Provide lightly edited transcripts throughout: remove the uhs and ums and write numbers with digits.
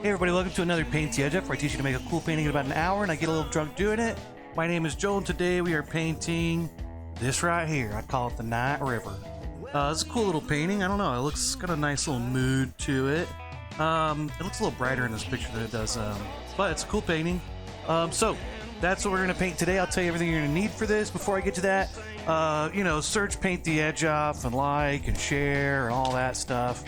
Hey everybody, welcome to another Paint the Edge Up, where I teach you to make a cool painting in about an hour and I get a little drunk doing it. My name is Joel and today we are painting this right here. I call it the Night River. It's a cool little painting. I don't know, it looks got a nice little mood to it. It looks a little brighter in this picture than it does, but it's a cool painting. So that's what we're gonna paint today. I'll tell you everything you're gonna need for this. Before I get to that, search Paint the Edge Off and like and share and all that stuff.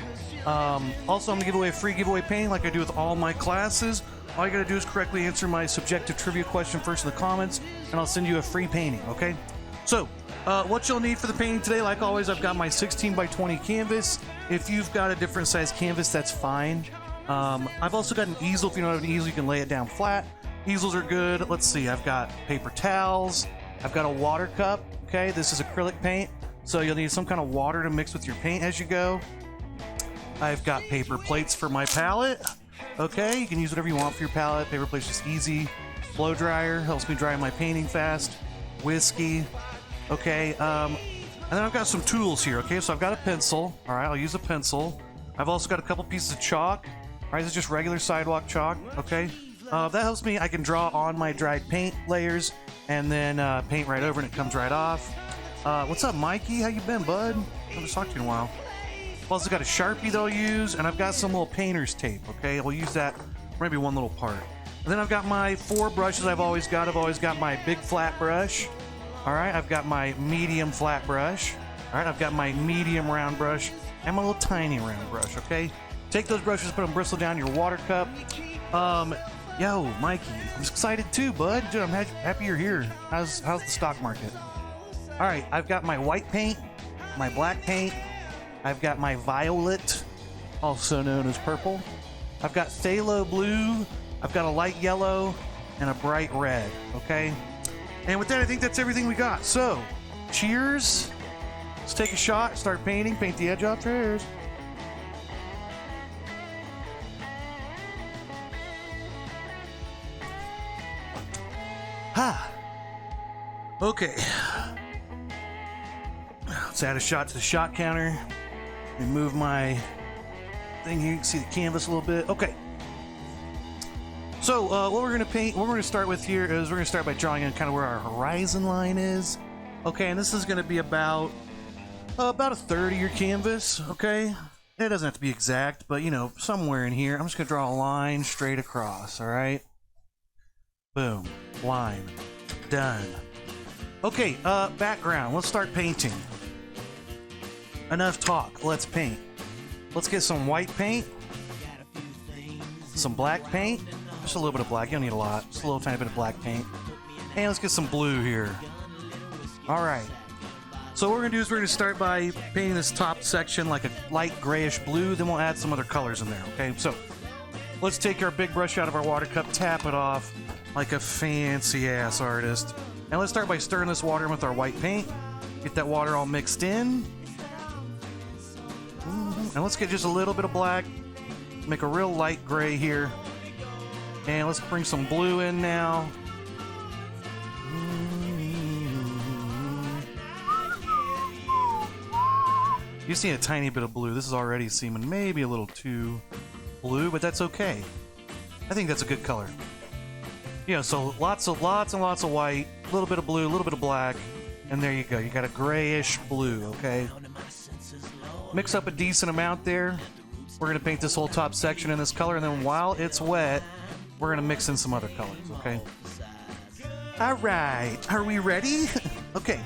Also, I'm gonna give away a free giveaway painting like I do with all my classes. All you gotta do is correctly answer my subjective trivia question first in the comments, and I'll send you a free painting, okay? So, what you'll need for the painting today, like always, I've got my 16 by 20 canvas. If you've got a different size canvas, that's fine. I've also got an easel. If you don't have an easel, you can lay it down flat. Easels are good. Let's see, I've got paper towels. I've got a water cup, okay? This is acrylic paint, so you'll need some kind of water to mix with your paint as you go. I've got paper plates for my palette. Okay, you can use whatever you want for your palette. Paper plates just easy. Blow dryer helps me dry my painting fast. Whiskey. Okay, and then I've got some tools here. Okay, so I've got a pencil. All right, I'll use a pencil. I've also got a couple pieces of chalk. All right, this is just regular sidewalk chalk. Okay, that helps me. I can draw on my dried paint layers and then paint right over and it comes right off. What's up, Mikey? How you been, bud? I haven't talked to you in a while. I've also got a Sharpie that I'll use, and I've got some little painter's tape, okay? I'll use that for maybe one little part. And then I've got my 4 brushes I've always got. I've always got my big flat brush. All right, I've got my medium flat brush. All right, I've got my medium round brush and my little tiny round brush, okay? Take those brushes, put them bristle down your water cup. Yo, Mikey, I'm excited too, bud. Dude, I'm happy you're here. How's the stock market? All right, I've got my white paint, my black paint, I've got my violet, also known as purple. I've got phthalo blue. I've got a light yellow and a bright red, okay? And with that, I think that's everything we got. So, cheers. Let's take a shot, start painting, paint the edge off. Cheers. Ha. Okay. Let's add a shot to the shot counter. Remove my thing here. You can see the canvas a little bit. Okay. So what we're going to paint, what we're going to start with here is we're going to start by drawing in kind of where our horizon line is. Okay, and this is going to be about a third of your canvas. Okay, it doesn't have to be exact, but you know, somewhere in here. I'm just going to draw a line straight across. All right. Boom. Line. Done. Okay. Background. Let's start painting. Enough talk, let's paint. Let's get some white paint, some black paint, just a little bit of black, you don't need a lot, just a little tiny bit of black paint. And let's get some blue here. Alright, so what we're going to do is we're going to start by painting this top section like a light grayish blue, then we'll add some other colors in there, okay? So, let's take our big brush out of our water cup, tap it off like a fancy ass artist. And let's start by stirring this water in with our white paint. Get that water all mixed in. And let's get just a little bit of black, make a real light gray here. And let's bring some blue in now. You see a tiny bit of blue. This is already seeming maybe a little too blue, but that's okay. I think that's a good color. You know, so lots and lots of white, a little bit of blue, a little bit of black, and there you go. You got a grayish blue, okay? Mix up a decent amount there. We're going to paint this whole top section in this color, and then while it's wet, we're going to mix in some other colors, okay? All right, are we ready? Okay,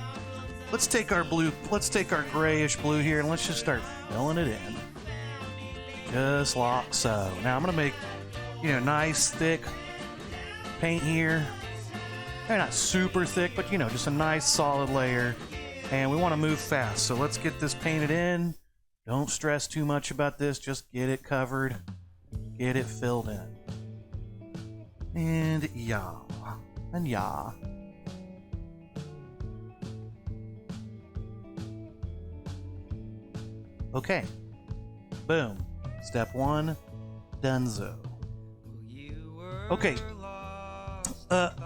let's take our blue, let's take our grayish blue here, and let's just start filling it in. Just like so. Now I'm going to make, you know, nice, thick paint here. They're not super thick, but, you know, just a nice, solid layer. And we want to move fast, so let's get this painted in. Don't stress too much about this, just get it covered, get it filled in. And yeah, and yeah. Okay, boom, step 1, donezo. Okay,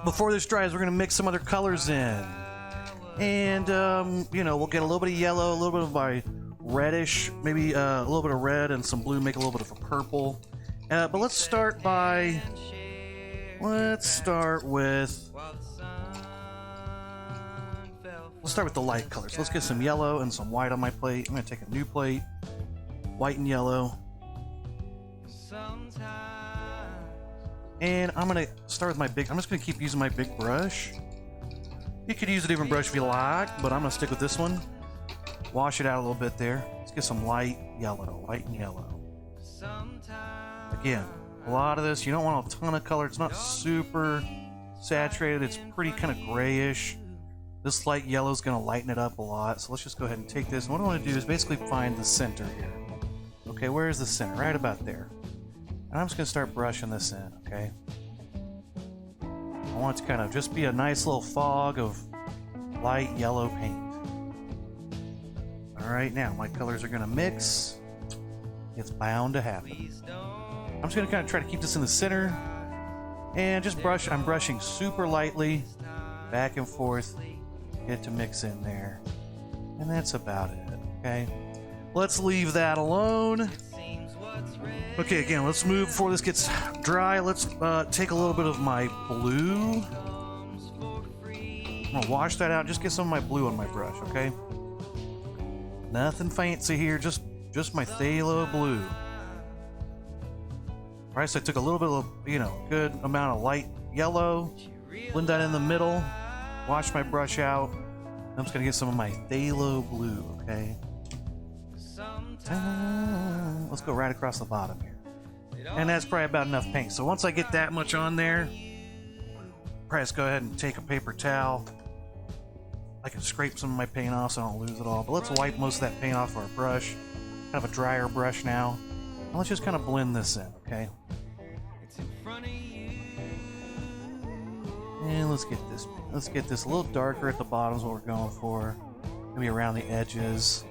before this dries, we're gonna mix some other colors in. And, you know, we'll get a little bit of yellow, a little bit of my reddish, maybe a little bit of red and some blue, make a little bit of a purple. But let's start by... Let's start with the light colors. Let's get some yellow and some white on my plate. I'm going to take a new plate, white and yellow. And I'm going to start with my big... I'm just going to keep using my big brush. You could use a different brush if you like, but I'm going to stick with this one. Wash it out a little bit there. Let's get some light yellow, white and yellow. Again, a lot of this, you don't want a ton of color. It's not super saturated. It's pretty kind of grayish. This light yellow is going to lighten it up a lot. So let's just go ahead and take this. And what I want to do is basically find the center here. Okay, where is the center? Right about there. And I'm just going to start brushing this in, okay? I want it to kind of just be a nice little fog of light yellow paint. Alright, now my colors are going to mix. It's bound to happen. I'm just going to kind of try to keep this in the center. And just brush. I'm brushing super lightly, back and forth. Get it to mix in there. And that's about it, okay? Let's leave that alone. Okay, again, let's move before this gets dry. Let's take a little bit of my blue. I'm gonna wash that out. Just get some of my blue on my brush, okay? Nothing fancy here, just my phthalo blue. All right, so I took a little bit of, good amount of light yellow, blend that in the middle, wash my brush out. I'm just gonna get some of my phthalo blue, okay? Let's go right across the bottom here. And that's probably about enough paint. So once I get that much on there, probably just go ahead and take a paper towel. I can scrape some of my paint off so I don't lose it all. But let's wipe most of that paint off our brush. Kind of a drier brush now. And let's just kind of blend this in, okay? And let's get this a little darker at the bottom is what we're going for. Maybe around the edges.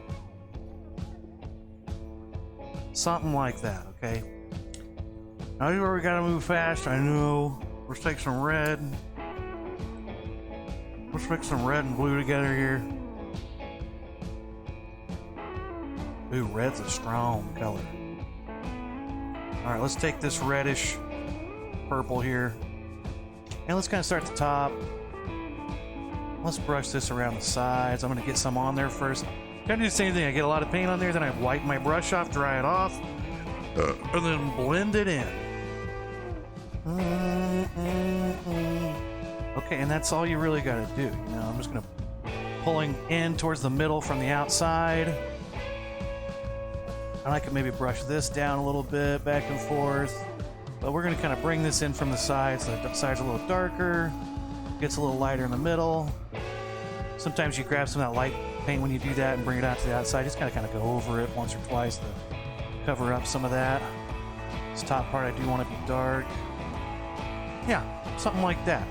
Something like that, okay? Now here's where we gotta move fast. I know. Let's take some red. Let's mix some red and blue together here. Ooh, red's a strong color. Alright, let's take this reddish purple here. And let's kind of start at the top. Let's brush this around the sides. I'm going to get some on there first. Kind of do the same thing. I get a lot of paint on there, then I wipe my brush off, dry it off, and then blend it in. Okay, and that's all you really got to do. I'm just going to pulling in towards the middle from the outside. And I can maybe brush this down a little bit, back and forth. But we're going to kind of bring this in from the sides. So the sides are a little darker. Gets a little lighter in the middle. Sometimes you grab some of that light paint when you do that and bring it out to the outside. Just kind of go over it once or twice to cover up some of that. This top part I do want to be dark. Yeah, something like that,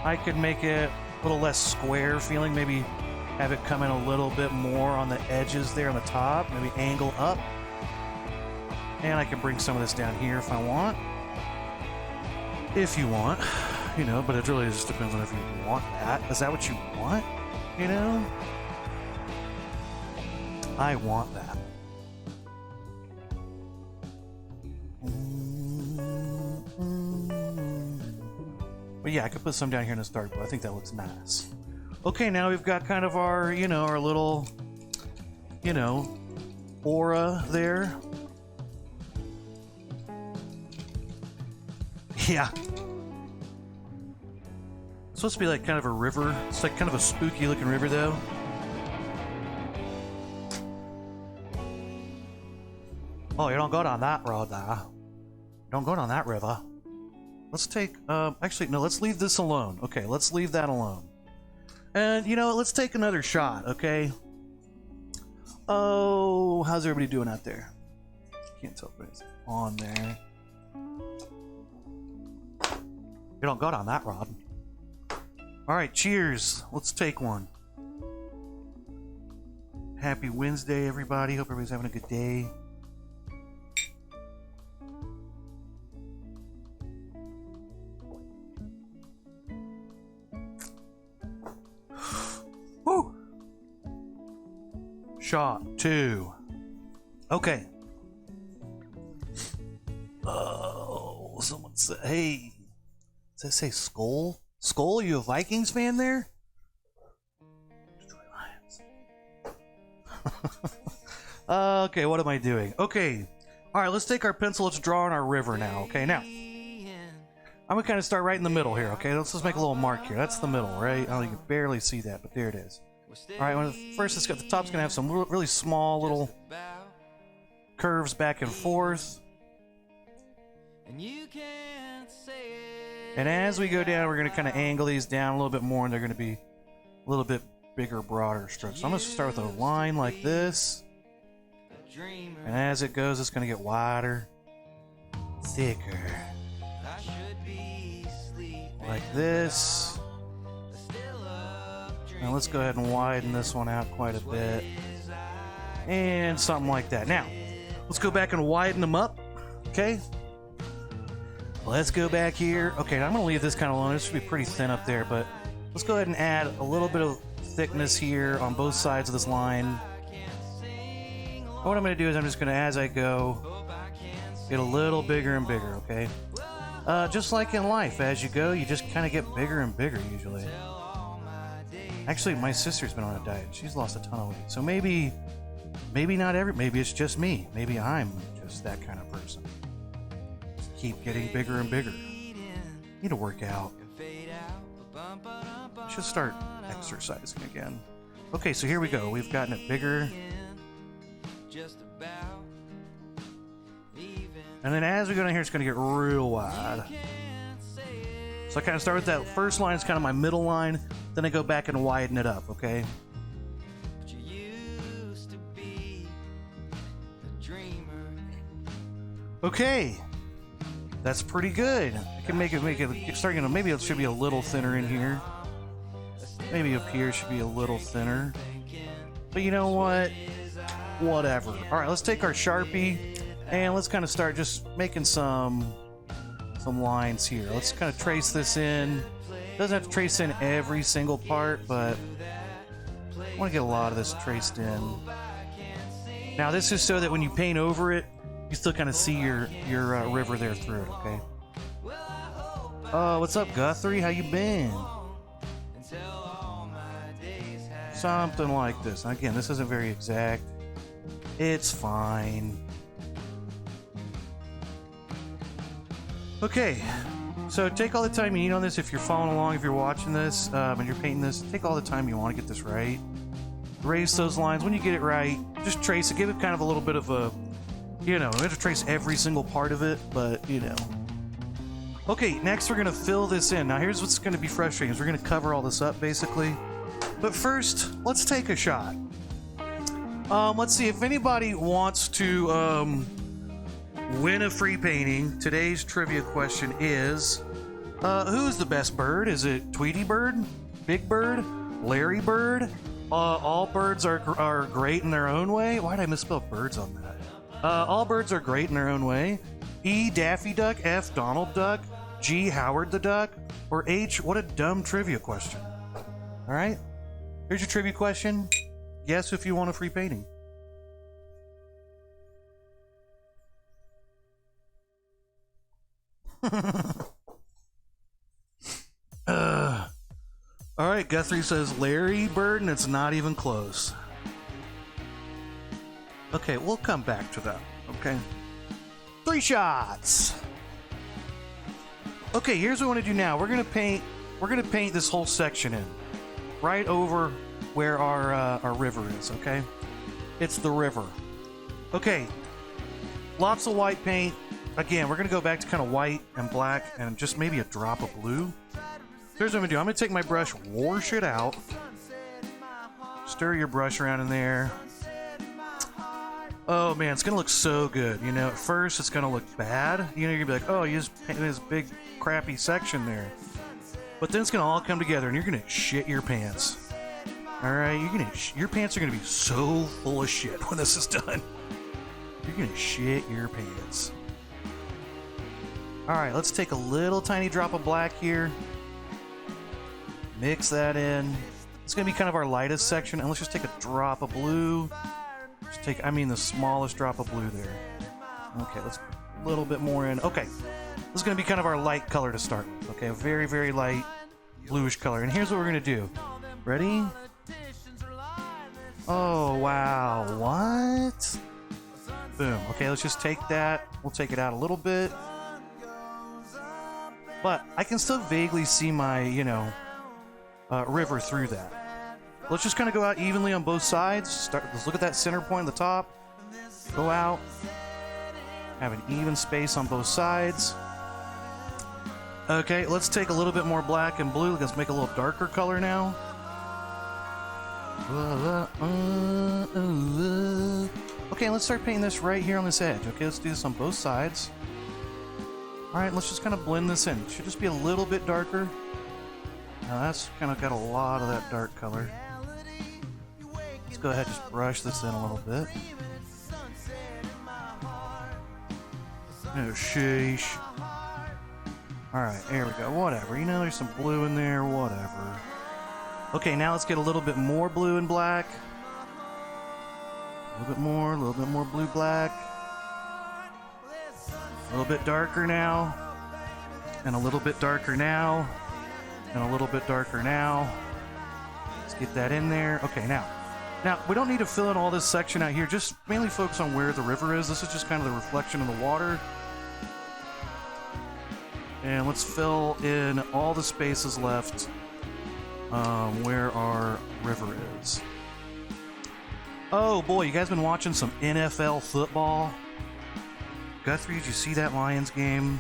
I could make it a little less square feeling. Maybe have it come in a little bit more on the edges there on the top. Maybe angle up. And I can bring some of this down here if I want. If you want, but it really just depends on if you want that. Is that what you want? I want that. But yeah, I could put some down here in this dark blue. I think that looks nice. Okay, now we've got kind of our, our little, aura there. Yeah. It's supposed to be like kind of a river. It's like kind of a spooky looking river though. Oh, you don't go down that road there. Don't go down that river. Let's take, actually, no, let's leave this alone. Okay, let's leave that alone. And, let's take another shot, okay? Oh, how's everybody doing out there? Can't tell if it's on there. You don't go down that road. Alright, cheers. Let's take one. Happy Wednesday, everybody. Hope everybody's having a good day. Woo! Shot 2. Okay. Oh, someone said, hey, does that say Skull? Skull, are you a Vikings fan there? Detroit Lions. Okay, what am I doing? Okay, all right, let's take our pencil. Let's draw on our river now. Okay, now I'm gonna kind of start right in the middle here. Okay, let's just make a little mark here. That's the middle, right? Oh, you can barely see that, but there it is. All right, first let's go. The top's gonna have some really small little curves back and forth. And as we go down, we're going to kind of angle these down a little bit more, and they're going to be a little bit bigger, broader strokes. So I'm going to start with a line like this. And as it goes, it's going to get wider, thicker. Like this. Now let's go ahead and widen this one out quite a bit. And something like that. Now, let's go back and widen them up. Okay. Let's go back here. Okay, I'm going to leave this kind of alone. This should be pretty thin up there, but let's go ahead and add a little bit of thickness here on both sides of this line. What I'm going to do is I'm just going to, as I go, get a little bigger and bigger, okay? Just like in life, as you go, you just kind of get bigger and bigger usually. Actually, my sister's been on a diet. She's lost a ton of weight. So maybe not maybe it's just me. Maybe I'm just that kind of person. Keep getting bigger and bigger. Need to work out. Should start exercising again. Okay, so here we go. We've gotten it bigger. And then as we go down here, it's going to get real wide. So I kind of start with that first line. It's kind of my middle line. Then I go back and widen it up, okay? Okay. That's pretty good. I can make it starting to, maybe it should be a little thinner in here. Maybe up here should be a little thinner. But you know what? Whatever. All right, let's take our Sharpie and let's kind of start just making some lines here. Let's kind of trace this in. Doesn't have to trace in every single part, but I want to get a lot of this traced in. Now this is so that when you paint over it, you still kind of see your river there through it, okay? What's up, Guthrie? How you been? Something like this. Again, this isn't very exact. It's fine. Okay, so take all the time you need on this. If you're following along, if you're watching this, and you're painting this, take all the time you want to get this right. Erase those lines. When you get it right, just trace it. Give it kind of a little bit of a, you know, we have to trace every single part of it, but, you know. Okay, next we're going to fill this in. Now, here's what's going to be frustrating is we're going to cover all this up, basically. But first, let's take a shot. Let's see if anybody wants to win a free painting. Today's trivia question is, who's the best bird? Is it Tweety Bird? Big Bird? Larry Bird? All birds are great in their own way? Why did I misspell birds on that? All birds are great in their own way. E, Daffy Duck. F, Donald Duck. G, Howard the Duck. Or H, what a dumb trivia question. All right? Here's your trivia question. Guess if you want a free painting. All right, Guthrie says Larry Bird, and it's not even close. Okay, we'll come back to that, okay? 3 shots! Okay, here's what we want to do now. We're gonna paint this whole section in. Right over where our river is, okay? It's the river. Okay, lots of white paint. Again, we're gonna go back to kind of white and black and just maybe a drop of blue. Here's what I'm gonna do. I'm gonna take my brush, wash it out. Stir your brush around in there. Oh man, it's gonna look so good. You know, at first it's gonna look bad. You know, you're gonna be like, oh, you just painted this big crappy section there. But then it's gonna all come together and you're gonna shit your pants. Alright, your pants are gonna be so full of shit when this is done. You're gonna shit your pants. Alright, let's take a little tiny drop of black here. Mix that in. It's gonna be kind of our lightest section, and let's just take a drop of blue. Just take, I mean, the smallest drop of blue there. Okay, let's a little bit more in. Okay, this is going to be kind of our light color to start with. Okay, a very, very light bluish color. And here's what we're going to do. Ready? Oh, wow. What? Boom. Okay, let's just take that. We'll take it out a little bit. But I can still vaguely see my, river through that. Let's just kind of go out evenly on both sides. Let's look at that center point at the top. Go out. Have an even space on both sides. Okay, let's take a little bit more black and blue. Let's make a little darker color now. Okay, let's start painting this right here on this edge. Okay, let's do this on both sides. Alright, let's just kind of blend this in. It should just be a little bit darker. Now that's kind of got a lot of that dark color. Let's go ahead and just brush this in a little bit. Oh, sheesh. Alright, there we go. Whatever. There's some blue in there. Whatever. Okay, now let's get a little bit more blue and black. A little bit more blue, black. A little bit darker now. And a little bit darker now. And a little bit darker now. Let's get that in there. Okay, now we don't need to fill in all this section out here. Just mainly focus on where the river is. This is just kind of the reflection of the water. And let's fill in all the spaces left where our river is. Oh boy, you guys been watching some NFL football? Guthrie, did you see that Lions game?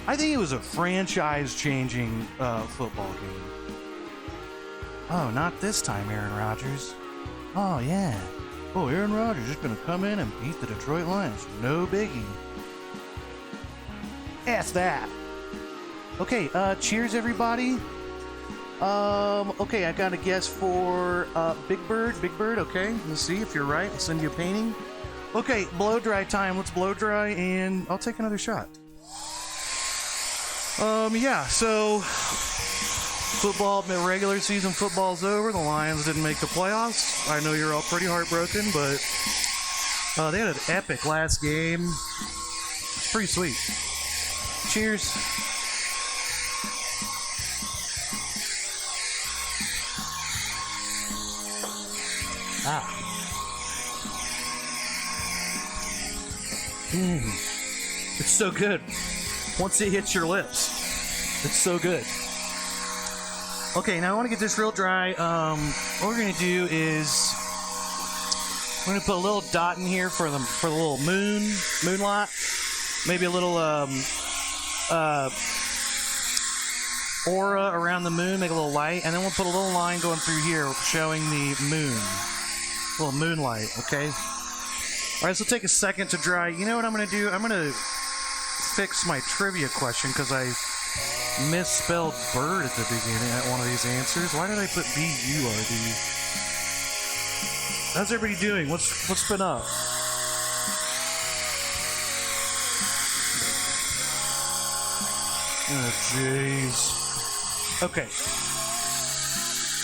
I think it was a franchise-changing football game. Oh, not this time, Aaron Rodgers. Oh, yeah. Oh, Aaron Rodgers is going to come in and beat the Detroit Lions. No biggie. That's that. Okay, cheers, everybody. Okay, I got a guess for Big Bird. Big Bird, okay. Let's see if you're right. I'll send you a painting. Okay, blow dry time. Let's blow dry, and I'll take another shot. Yeah, so football, regular season football's over. The Lions didn't make the playoffs. I know you're all pretty heartbroken, but they had an epic last game. Pretty sweet. Cheers. It's so good. Once it hits your lips, it's so good. Okay, now I want to get this real dry. What we're gonna do is we're gonna put a little dot in here for the little moonlight. Maybe a little aura around the moon, make a little light, and then we'll put a little line going through here showing the moon. A little moonlight, okay? Alright, so take a second to dry. You know what I'm going to do? I'm going to fix my trivia question because I misspelled bird at the beginning at one of these answers. Why did I put B-U-R-D? How's everybody doing? What's been up? Oh, jeez. Okay.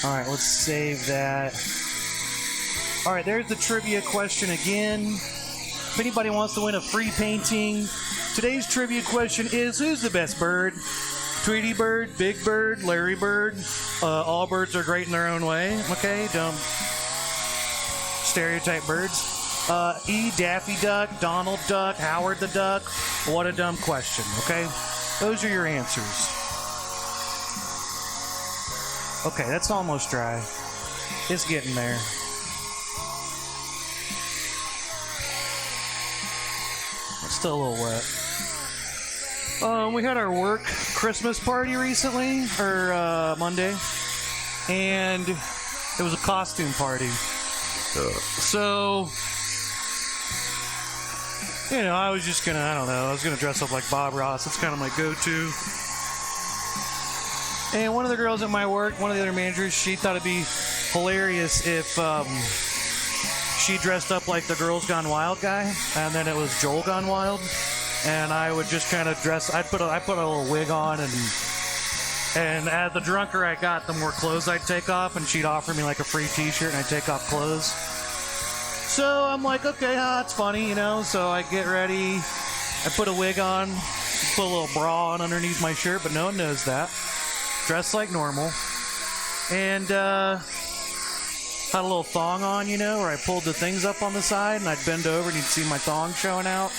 Alright, let's save that. Alright, there's the trivia question again. If anybody wants to win a free painting, today's trivia question is, who's the best bird? Tweety Bird, Big Bird, Larry Bird? All birds are great in their own way. Okay, dumb stereotype birds. E, Daffy Duck, Donald Duck, Howard the Duck. What a dumb question, okay? Those are your answers. Okay, that's almost dry. It's getting there. It's still a little wet. We had our work Christmas party recently, or Monday, and it was a costume party. So, you know, I was just gonna, I was gonna dress up like Bob Ross. It's kind of my go-to. And one of the girls at my work, one of the other managers, she thought it'd be hilarious if she dressed up like the Girls Gone Wild guy, and then it was Joel Gone Wild, and I would just kind of dress. I put a little wig on, and as the drunker I got, the more clothes I'd take off, and she'd offer me like a free T-shirt, and I'd take off clothes. So I'm like, okay, it's funny, you know. So I get ready, I put a wig on, put a little bra on underneath my shirt, but no one knows that. Dressed like normal. And had a little thong on, you know, where I pulled the things up on the side and I'd bend over and you'd see my thong showing out.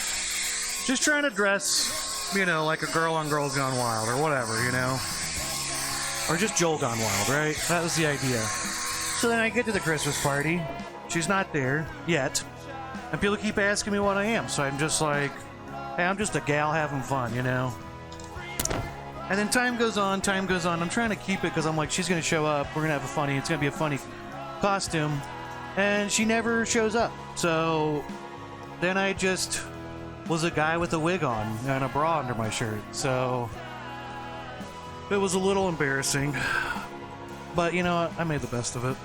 Just trying to dress, you know, like a girl on Girls Gone Wild or whatever, you know. Or just Joel Gone Wild, right? That was the idea. So then I get to the Christmas party. She's not there yet. And people keep asking me what I am. So I'm just like, hey, I'm just a gal having fun, you know. And then time goes on. I'm trying to keep it because I'm like, she's going to show up. We're going to have it's going to be a funny costume. And she never shows up. So then I just was a guy with a wig on and a bra under my shirt. So it was a little embarrassing. But, you know, I made the best of it.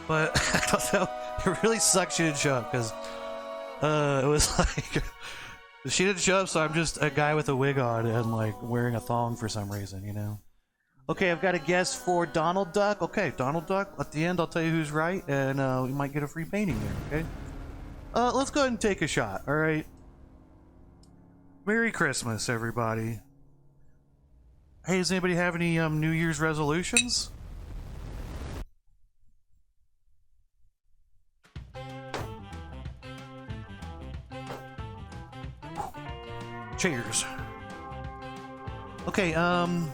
But I don't know. It really sucks she didn't show up because it was like... She didn't show up, so I'm just a guy with a wig on and, like, wearing a thong for some reason, you know? Okay, I've got a guess for Donald Duck. Okay, Donald Duck. At the end, I'll tell you who's right, and we might get a free painting there, okay? Let's go ahead and take a shot, all right? Merry Christmas, everybody. Hey, does anybody have any New Year's resolutions? Cheers. Okay, alright,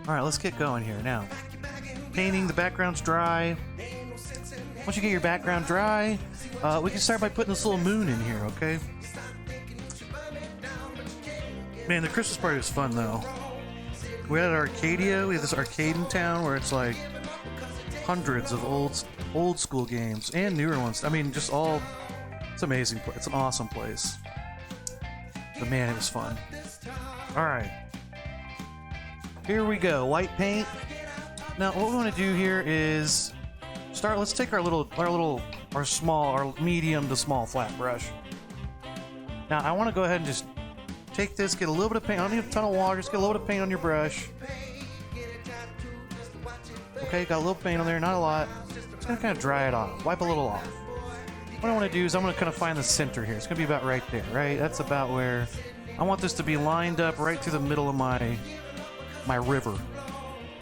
let's get going here now. Painting, the background's dry. Once you get your background dry, we can start by putting this little moon in here, okay? Man, the Christmas party was fun, though. We had Arcadia, we have this arcade in town where it's like hundreds of old school games and newer ones. I mean, just all, it's amazing. It's an awesome place. But man, it was fun. Alright. Here we go. White paint. Now, what we want to do here is let's take our medium to small flat brush. Now, I want to go ahead and just take this, get a little bit of paint. I don't need a ton of water, just get a little bit of paint on your brush. Okay, got a little paint on there, not a lot. Just gonna kind of dry it off. Wipe a little off. What I want to do is I'm going to kind of find the center here. It's going to be about right there, right? That's about where I want this to be lined up right through the middle of my river.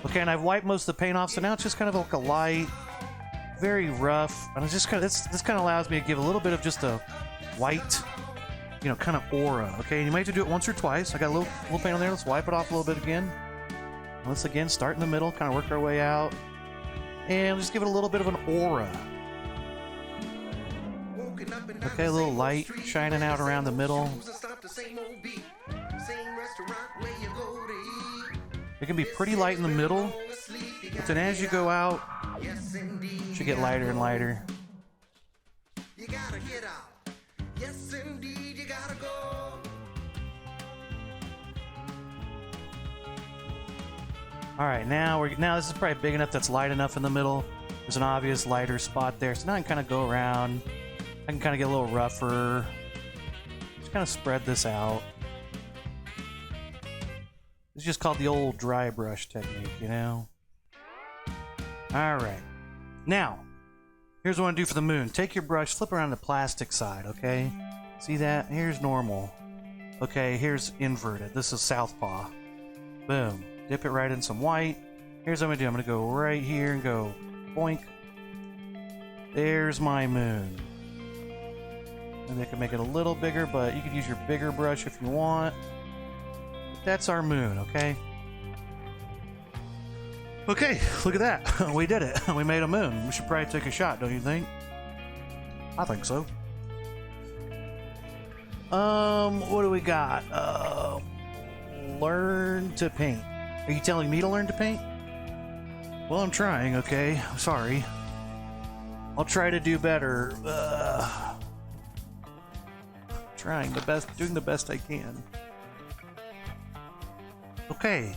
Okay, and I've wiped most of the paint off, so now it's just kind of like a light, very rough, and it's just kind of this kind of allows me to give a little bit of just a white, you know, kind of aura. Okay, and you might have to do it once or twice. I got a little paint on there. Let's wipe it off a little bit again. Let's again start in the middle, kind of work our way out, and just give it a little bit of an aura. Okay, a little light shining out around the middle. It can be pretty light in the middle, but then as you go out, it should get lighter and lighter. Alright, now this is probably big enough that's light enough in the middle. There's an obvious lighter spot there, so now I can kind of go around. I can kind of get a little rougher. Just kind of spread this out. It's just called the old dry brush technique, you know? Alright. Now, here's what I want to do for the moon. Take your brush, flip around the plastic side, okay? See that? Here's normal. Okay, here's inverted. This is southpaw. Boom. Dip it right in some white. Here's what I'm going to do. I'm going to go right here and go boink. There's my moon. And I can make it a little bigger, but you could use your bigger brush if you want. That's our moon, okay? Okay, look at that. We did it. We made a moon. We should probably take a shot, don't you think? I think so. What do we got? Learn to paint. Are you telling me to learn to paint? Well, I'm trying, okay? I'm sorry. I'll try to do better. Trying the best, doing the best I can. Okay.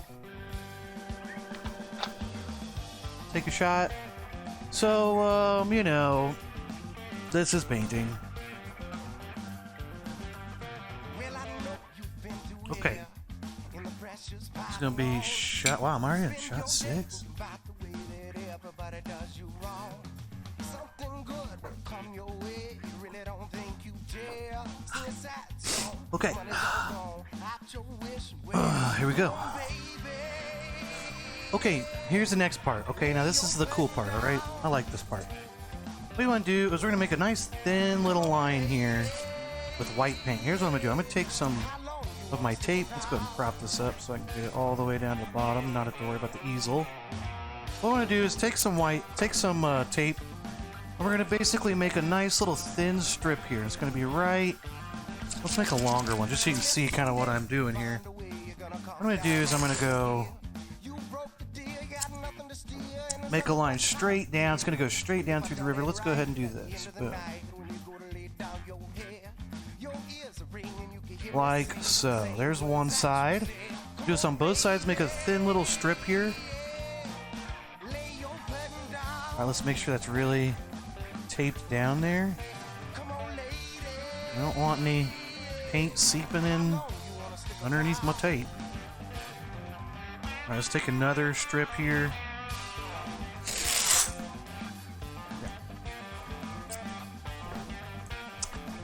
Take a shot. So, you know, this is painting. Okay. It's gonna be shot. Wow, I'm already in shot 6. Okay. Okay. Here we go. Okay, here's the next part. Okay, now this is the cool part, alright? I like this part. What we want to do is we're going to make a nice thin little line here with white paint. Here's what I'm going to do. I'm going to take some of my tape. Let's go ahead and prop this up so I can get it all the way down to the bottom, not have to worry about the easel. What I want to do is take some tape, and we're going to basically make a nice little thin strip here. It's going to be right... Let's make a longer one, just so you can see kind of what I'm doing here. What I'm going to do is I'm going to go... make a line straight down. It's going to go straight down through the river. Let's go ahead and do this. Boom. Like so. There's one side. Do this on both sides. Make a thin little strip here. Alright, let's make sure that's really taped down there. I don't want any paint seeping in underneath my tape. Alright, let's take another strip here.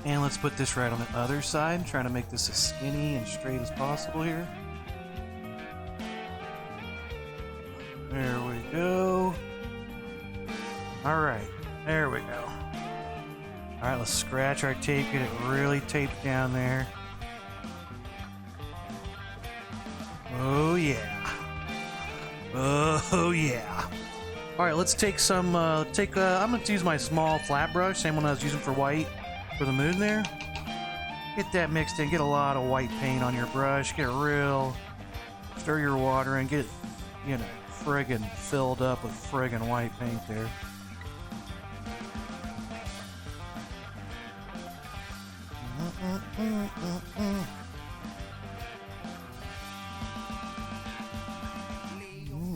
And let's put this right on the other side, trying to make this as skinny and straight as possible here. There we go. Alright, there we go. Alright, let's scratch our tape, get it really taped down there. Oh yeah. Oh yeah. Alright, let's take some, I'm going to use my small flat brush, same one I was using for white. For the moon there, get that mixed in, get a lot of white paint on your brush, get it real, stir your water and get, you know, friggin' filled up with friggin' white paint there.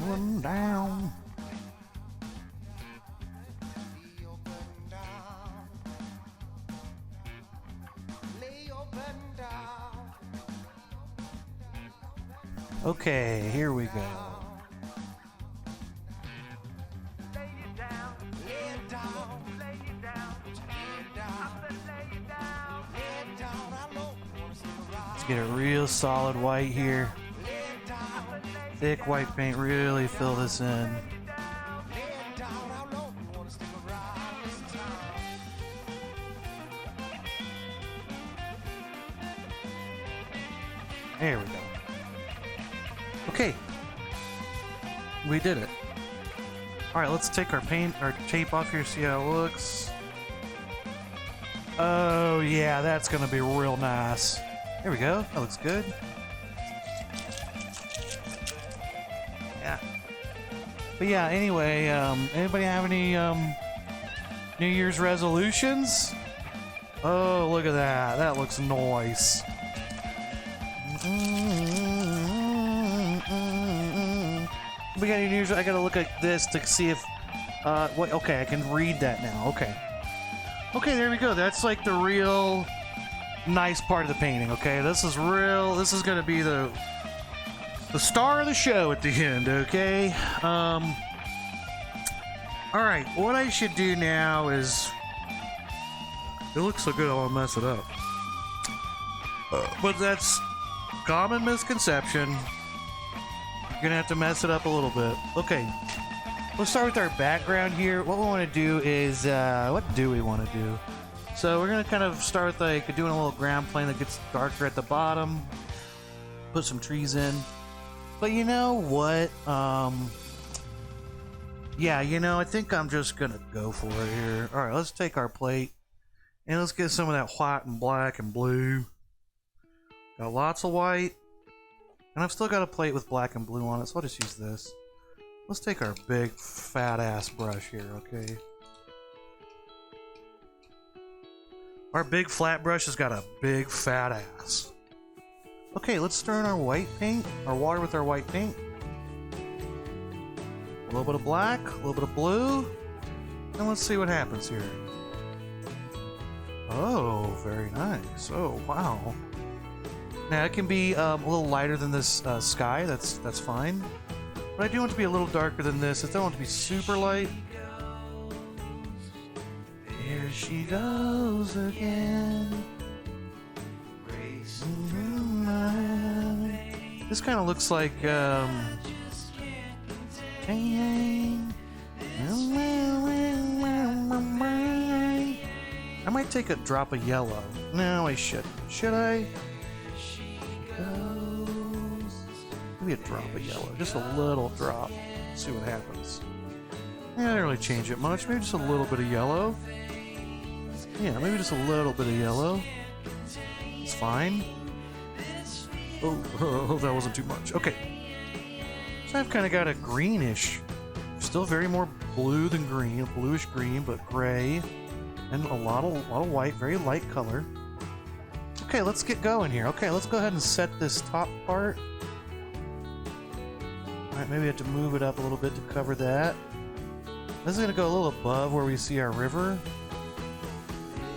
One down. Okay, here we go. Let's get a real solid white here. Thick white paint, really fill this in. There we go. Okay, we did it. Alright, let's take our tape off here, see how it looks. Oh yeah, that's gonna be real nice. There we go, that looks good. Yeah. But yeah, anyway, anybody have any New Year's resolutions? Oh, look at that, that looks nice. We got any news? I gotta look at this to see if what. Okay, I can read that now. Okay, there we go. That's like the real nice part of the painting. Okay, this is real. This is gonna be the star of the show at the end. Okay. All right. What I should do now is. It looks so good. I want to mess it up. But that's common misconception. You're gonna have to mess it up a little bit. Okay, let's start with our background here. What we want to do is, what do we want to do? So we're gonna kind of start with like doing a little ground plane that gets darker at the bottom. Put some trees in. But you know what? Yeah, you know, I think I'm just gonna go for it here. All right, let's take our plate and let's get some of that white and black and blue. Got lots of white. And I've still got a plate with black and blue on it, so I'll just use this. Let's take our big fat ass brush here, okay? Our big flat brush has got a big fat ass. Okay, let's stir in our white paint, our water with our white paint. A little bit of black, a little bit of blue, and let's see what happens here. Oh, very nice. Oh, wow. Now it can be a little lighter than this sky. That's fine. But I do want it to be a little darker than this. I don't want it to be super light. Here she goes again. This kind of looks like, I might take a drop of yellow. No, I shouldn't. Should I? Maybe a drop of yellow. Just a little drop. See what happens. Yeah, I didn't really change it much. Maybe just a little bit of yellow. Yeah, maybe just a little bit of yellow. It's fine. Oh, that wasn't too much. Okay. So I've kind of got a greenish, still very more blue than green, a bluish green, but gray, and a lot of white, very light color. Okay, let's get going here. Okay, let's go ahead and set this top part. All right, maybe I have to move it up a little bit to cover that. This is gonna go a little above where we see our river.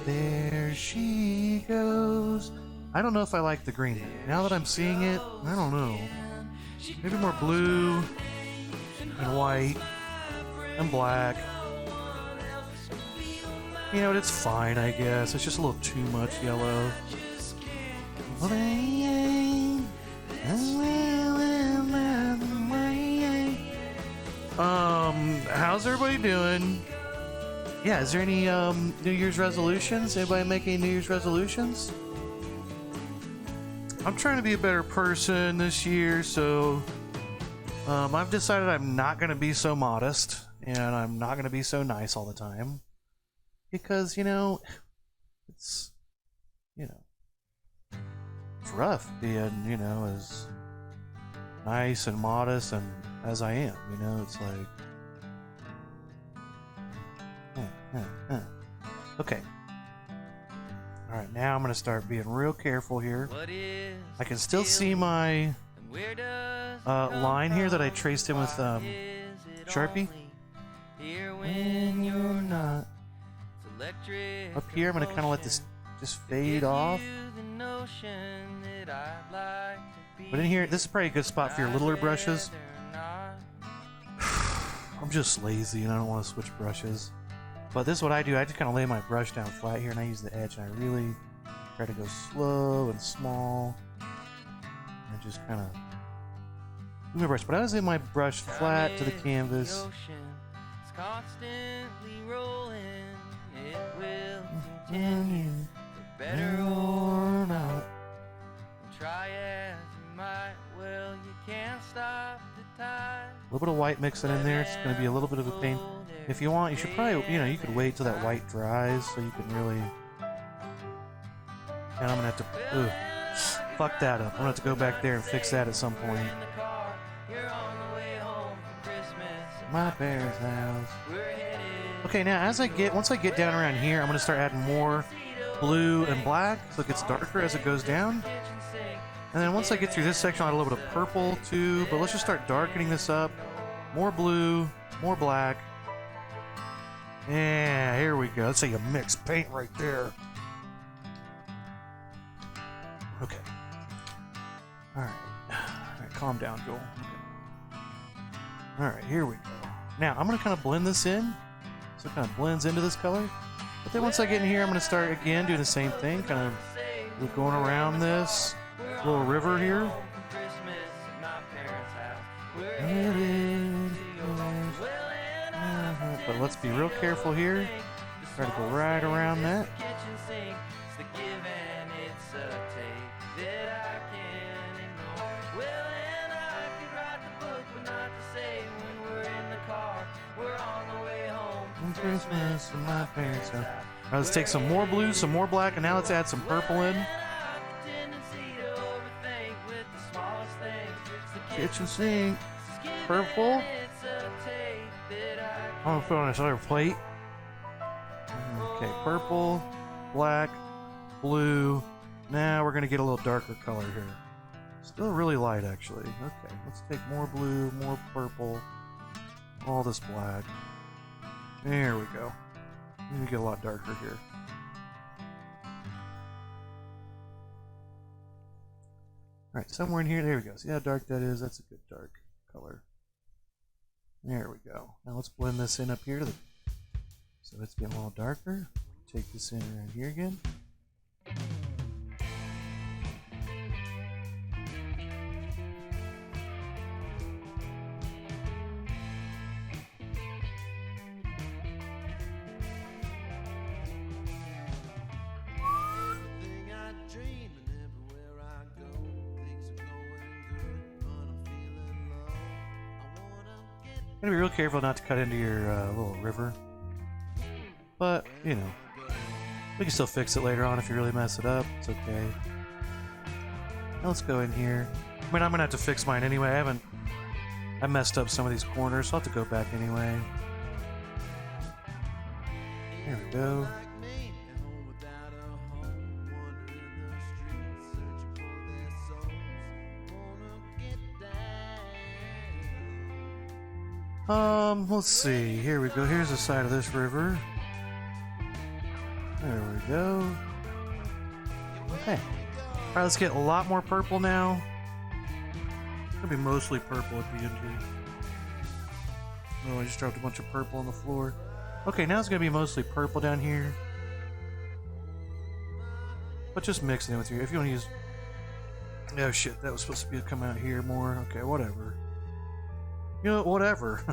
There she goes. I don't know if I like the green. Now that I'm seeing it, I don't know. Maybe more blue and white and black. You know, it's fine, I guess. It's just a little too much yellow. How's everybody doing? Yeah, is there any New Year's resolutions? Anybody make any New Year's resolutions? I'm trying to be a better person this year, so I've decided I'm not going to be so modest, and I'm not going to be so nice all the time. Because, you know, it's rough being, as nice and modest and as I am, it's like... Okay. Alright, now I'm going to start being real careful here. I can still see my line here that I traced in with Sharpie. When you're not. Up here, I'm going to kind of let this just fade off. But in here, this is probably a good spot for your littler brushes. I'm just lazy and I don't want to switch brushes. But this is what I do. I just kind of lay my brush down flat here and I use the edge and I really try to go slow and small. And just kind of move my brush. But I was in my brush flat to the canvas. It's constantly rolling. It will continue, for better or not. Try as you might, well, you can't stop the tide. A little bit of white mixing in there. It's going to be a little bit of a pain. If you want, you should probably, you could wait till that white dries so you can really... And I'm going to have to... fuck that up. I'm going to have to go back there and fix that at some point. My parents' house. Okay, now once I get down around here, I'm going to start adding more blue and black so it gets darker as it goes down. And then once I get through this section, I'll add a little bit of purple too, but let's just start darkening this up. More blue, more black. Yeah, here we go. Let's say you mix paint right there. Okay. Alright. Alright, calm down, Joel. Alright, here we go. Now, I'm going to kind of blend this in. So it kind of blends into this color. But then once I get in here, I'm going to start again doing the same thing. Kind of going around this little river here. But let's be real careful here. Try to go right around that. Christmas in my parents' house. All right, let's take some more blue, some more black, and now let's add some purple in. Kitchen sink, purple. I'm gonna put on this other plate. Okay, purple, black, blue. Now we're gonna get a little darker color here. Still really light, actually. Okay, let's take more blue, more purple, all this black. There we go. Let me get a lot darker here. Alright, somewhere in here, there we go. See how dark that is? That's a good dark color. There we go. Now let's blend this in up here. So it's getting a little darker. Take this in around here again. Gotta be real careful not to cut into your little river. But, you know, we can still fix it later on if you really mess it up. It's okay. Now let's go in here. I mean, I'm gonna have to fix mine anyway. I messed up some of these corners, so I'll have to go back anyway. There we go. Let's see. Here we go. Here's the side of this river. There we go. Okay. Alright, let's get a lot more purple now. It's gonna be mostly purple at the end here. Oh, I just dropped a bunch of purple on the floor. Okay, now it's gonna be mostly purple down here. But just mixing it with you. If you want to use... Oh shit, that was supposed to be come out here more. Okay, whatever. You know, whatever.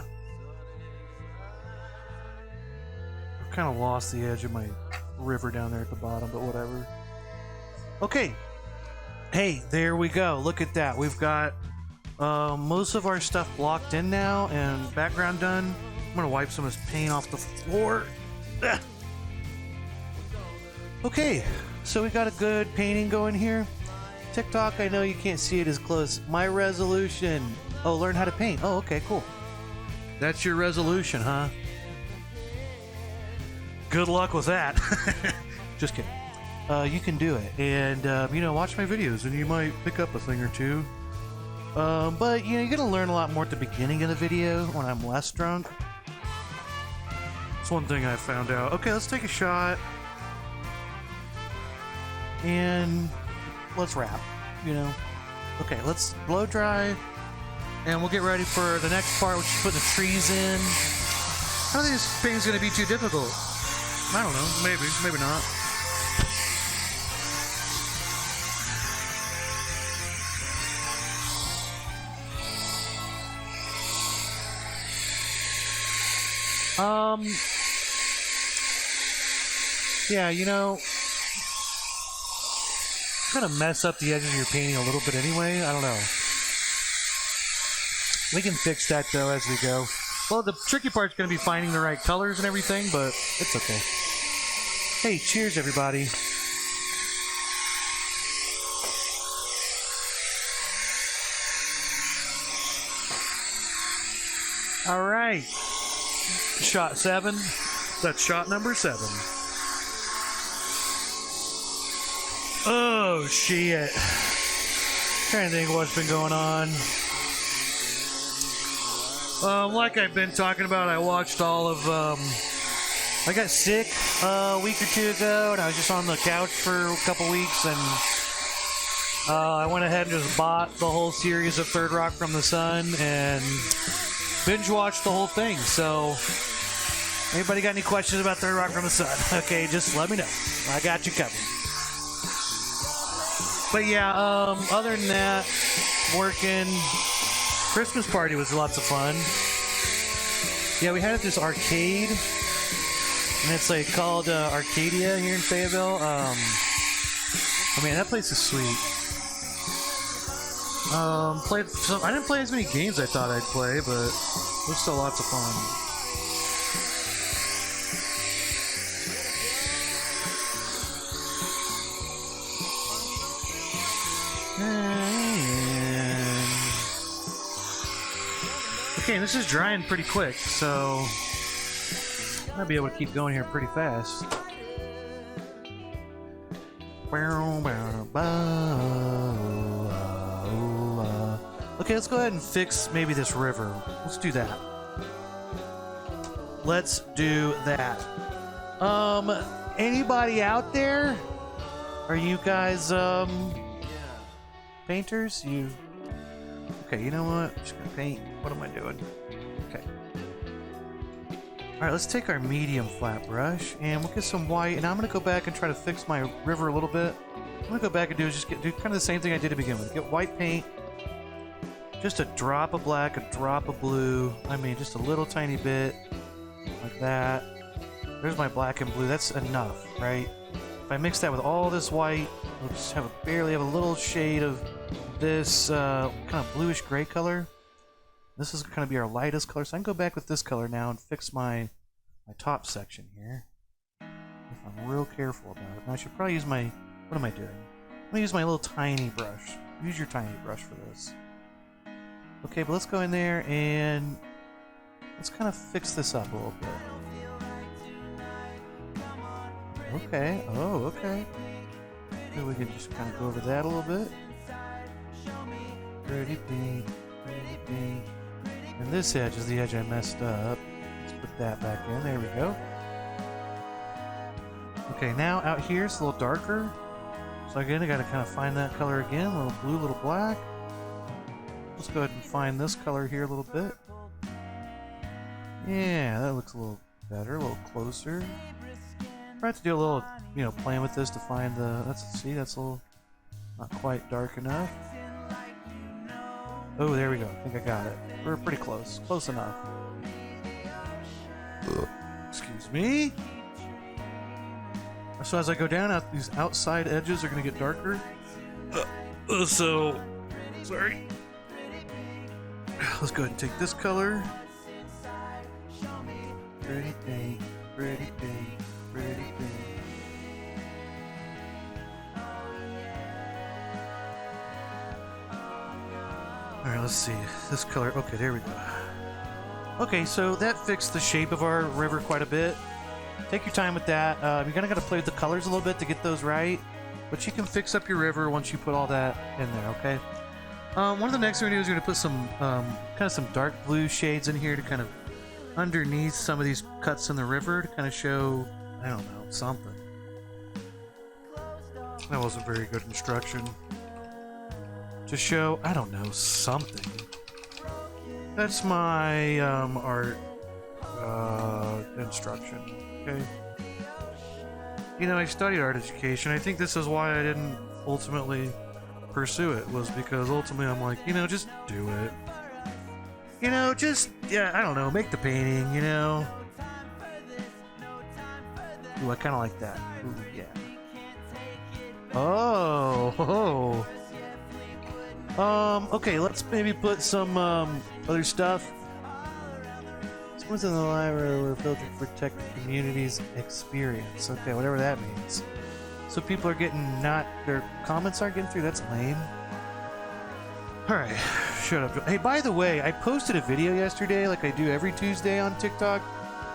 I've kind of lost the edge of my river down there at the bottom, but whatever. Okay. Hey, there we go. Look at that. We've got most of our stuff blocked in now and background done. I'm going to wipe some of this paint off the floor. Okay, so we got a good painting going here. TikTok, I know you can't see it as close. My resolution. Oh, learn how to paint. Oh, okay, cool. That's your resolution, huh? Good luck with that. Just kidding. You can do it. And, you know, watch my videos and you might pick up a thing or two. But, you know, you're going to learn a lot more at the beginning of the video when I'm less drunk. That's one thing I found out. Okay, let's take a shot. And let's wrap, you know. Okay, let's blow dry. And we'll get ready for the next part, which is putting the trees in. I don't think this painting's going to be too difficult. I don't know. Maybe. Maybe not. Yeah, you know, kind of mess up the edges of your painting a little bit anyway. I don't know. We can fix that though as we go. Well, the tricky part's going to be finding the right colors and everything, but it's okay. Hey, cheers, everybody. All right. Shot 7. That's shot number 7. Oh, shit. Trying to think what's been going on. Like I've been talking about, I watched all of, I got sick a week or two ago, and I was just on the couch for a couple weeks, and I went ahead and just bought the whole series of Third Rock from the Sun, and binge watched the whole thing. So, anybody got any questions about Third Rock from the Sun? Okay, just let me know. I got you covered. But yeah, other than that, working. Christmas party was lots of fun. Yeah, we had at this arcade, and it's like called Arcadia here in Fayetteville. I mean, that place is sweet. I didn't play as many games I thought I'd play, but it was still lots of fun. Okay, this is drying pretty quick, so I might be able to keep going here pretty fast. Okay, let's go ahead and fix maybe this river. Let's do that. Let's do that. Anybody out there? Are you guys, painters? Okay, you know what? I'm just gonna paint. What am I doing? Okay. Alright, let's take our medium flat brush and we'll get some white, and I'm gonna go back and try to fix my river a little bit. I'm gonna go back and do kind of the same thing I did to begin with. Get white paint, just a drop of black, a drop of blue. I mean, just a little tiny bit, like that. There's my black and blue. That's enough, right? If I mix that with all this white, we'll just barely have a little shade of this kind of bluish gray color. This is going to be our lightest color, so I can go back with this color now and fix my top section here. If I'm real careful about it. Now I should probably use my... What am I doing? I'm going to use my little tiny brush. Use your tiny brush for this. Okay, but let's go in there and let's kind of fix this up a little bit. Okay. Oh, okay. Maybe we can just kind of go over that a little bit. Pretty pink. Pretty pink. And this edge is the edge I messed up. Let's put that back in. There we go. Okay, now out here it's a little darker. So again, I gotta kind of find that color again. A little blue, a little black. Let's go ahead and find this color here a little bit. Yeah, that looks a little better, a little closer. I have to do a little, you know, playing with this to find the... see, that's a little not quite dark enough. Oh, there we go. I think I got it. We're pretty close. Close enough. Excuse me. So as I go down, these outside edges are going to get darker. So, sorry. Let's go ahead and take this color. Pretty pink, pretty pink, pretty pink. Alright, let's see. This color. Okay, there we go. Okay, so that fixed the shape of our river quite a bit. Take your time with that. You're gonna gotta play with the colors a little bit to get those right, but you can fix up your river once you put all that in there. Okay. One of the next videos, we're gonna put some kind of some dark blue shades in here to kind of underneath some of these cuts in the river to kind of show, I don't know, something. That wasn't very good instruction. To show, I don't know, something. That's my art instruction. Okay. You know, I studied art education. I think this is why I didn't ultimately pursue it, was because ultimately I'm like, you know, just do it. You know, just, yeah, I don't know, make the painting, you know. Ooh, I kind of like that. Ooh, yeah. Oh, okay, let's maybe put some other stuff. Someone's in the library where filtered to protect the community's experience. Okay, whatever that means. So people are getting their comments aren't getting through. That's lame. Alright, shut up. Hey, by the way, I posted a video yesterday, like I do every Tuesday on TikTok,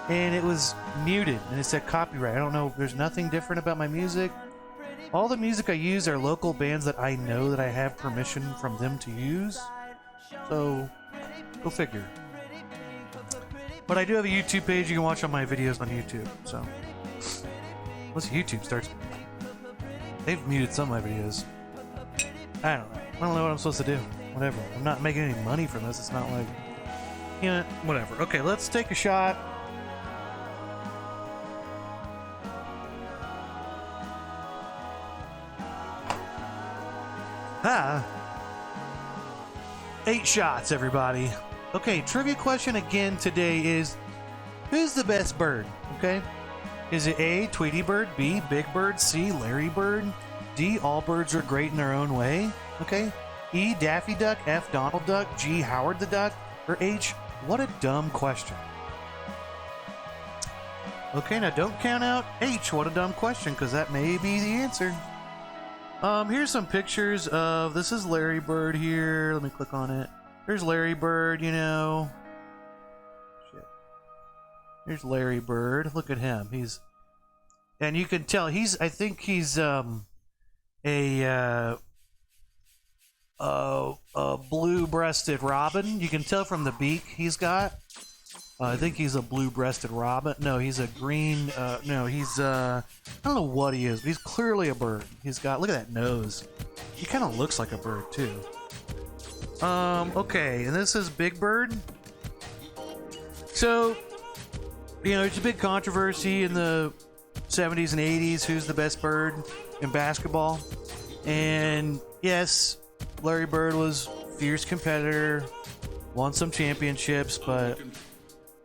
and it was muted, and it said copyright. I don't know, there's nothing different about my music. All the music I use are local bands that I know that I have permission from them to use. So, go figure. But I do have a YouTube page. You can watch all my videos on YouTube. So, once YouTube starts, they've muted some of my videos. I don't know. I don't know what I'm supposed to do. Whatever. I'm not making any money from this. It's not like, you know, whatever. Okay, let's take a shot. Ah. 8 shots, everybody. Okay, trivia question again today is, who's the best bird? Okay, is it A, Tweety Bird, B, Big Bird, C, Larry Bird, D, all birds are great in their own way? Okay, E, Daffy Duck, F, Donald Duck, G, Howard the Duck, or H, what a dumb question. Okay, now don't count out H, what a dumb question, because that may be the answer. Here's some pictures of, this is Larry Bird here. Let me click on it. There's Larry Bird, you know. Shit. Here's Larry Bird. Look at him. And you can tell I think he's a blue-breasted robin. You can tell from the beak he's got. I think he's a blue-breasted robin. No, he's a green. No, he's I don't know what he is, but he's clearly a bird. He's got, look at that nose. He kind of looks like a bird too. Okay, and this is Big Bird. So, you know, there's a big controversy in the 70s and 80s. Who's the best bird in basketball? And yes, Larry Bird was a fierce competitor, won some championships, but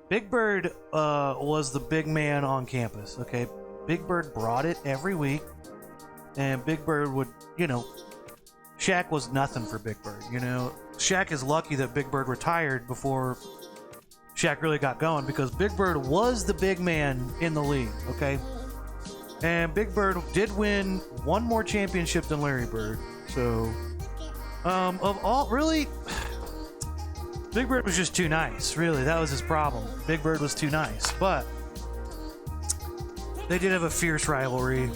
Big Bird was the big man on campus, okay? Big Bird brought it every week, and Big Bird would, you know, Shaq was nothing for Big Bird, you know? Shaq is lucky that Big Bird retired before Shaq really got going, because Big Bird was the big man in the league, okay? And Big Bird did win one more championship than Larry Bird. So, of all, really, Big Bird was just too nice. Really, that was his problem. Big Bird was too nice. But they did have a fierce rivalry.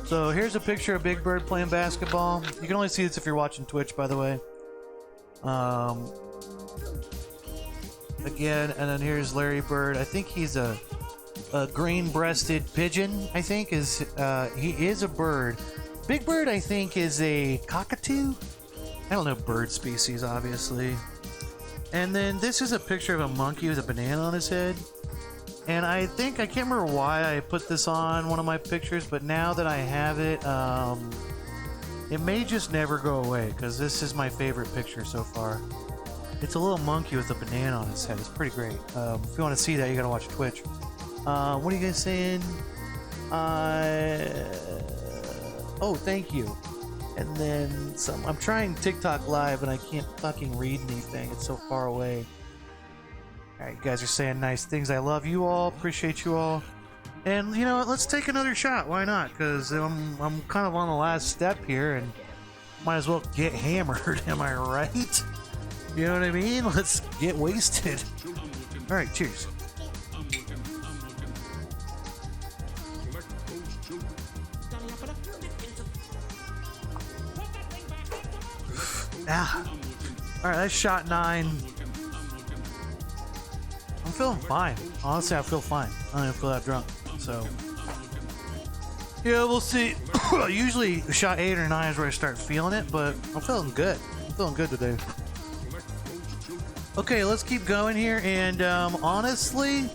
So here's a picture of Big Bird playing basketball. You can only see this if you're watching Twitch, by the way. Again, and then here's Larry Bird. I think he's a green-breasted pigeon. I think he is a bird. Big Bird, I think, is a cockatoo. I don't know bird species, obviously. And then this is a picture of a monkey with a banana on his head. And I think, I can't remember why I put this on one of my pictures, but now that I have it, it may just never go away, because this is my favorite picture so far. It's a little monkey with a banana on its head. It's pretty great. If you want to see that, you gotta watch Twitch. What are you guys saying? Oh, thank you. And then some. I'm trying TikTok live and I can't fucking read anything. It's so far away. Alright, you guys are saying nice things. I love you all. Appreciate you all. And you know what? Let's take another shot. Why not? Because I'm kind of on the last step here and might as well get hammered. Am I right? You know what I mean? Let's get wasted. Alright, cheers. Ah. Alright, that's shot 9. I'm feeling fine. Honestly, I feel fine. I don't even feel that drunk. So, yeah, we'll see. Usually, shot 8 or 9 is where I start feeling it, but I'm feeling good. I'm feeling good today. Okay, let's keep going here. And honestly,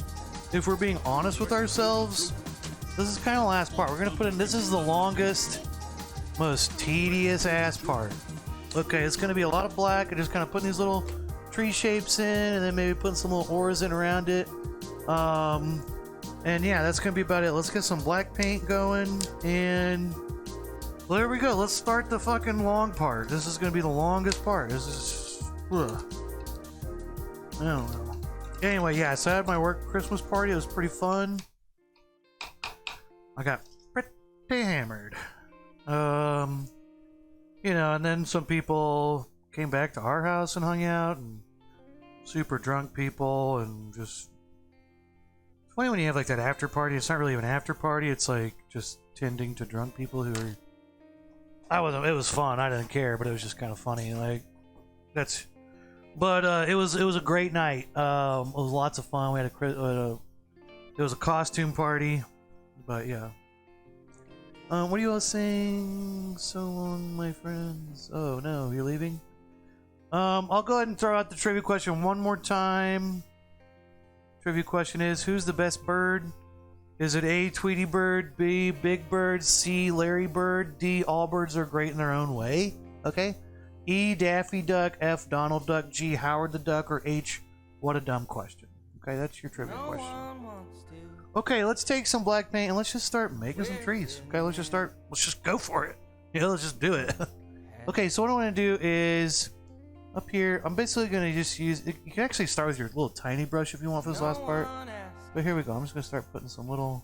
if we're being honest with ourselves, this is kind of the last part. We're going to put in, this is the longest, most tedious ass part. Okay, it's going to be a lot of black and just kind of putting these little tree shapes in and then maybe putting some little auras in around it. And yeah, that's going to be about it. Let's get some black paint going and well, there we go. Let's start the fucking long part. This is going to be the longest part. This is... Ugh. I don't know. Anyway, yeah, so I had my work Christmas party. It was pretty fun. I got pretty hammered. You know, and then some people came back to our house and hung out, and super drunk people, and just... It's funny when you have like that after party. It's not really an after party. It's like just tending to drunk people who are... It was fun. I didn't care, but it was just kind of funny. Like, that's... But it was a great night. It was lots of fun. We had it was a costume party, but yeah. What are you all saying? So long, my friends. Oh no, you're leaving? I'll go ahead and throw out the trivia question one more time. Trivia question is, who's the best bird? Is it A, Tweety Bird, B, Big Bird, C, Larry Bird, D, all birds are great in their own way? Okay. E, Daffy Duck, F, Donald Duck, G, Howard the Duck, or H, what a dumb question. Okay, that's your trivia question. Okay, let's take some black paint and let's just start making some trees. Okay, let's just go for it. Yeah, let's just do it. Okay, so what I want to do is up here, I'm basically going to just use, you can actually start with your little tiny brush if you want for this last part. But here we go, I'm just going to start putting some little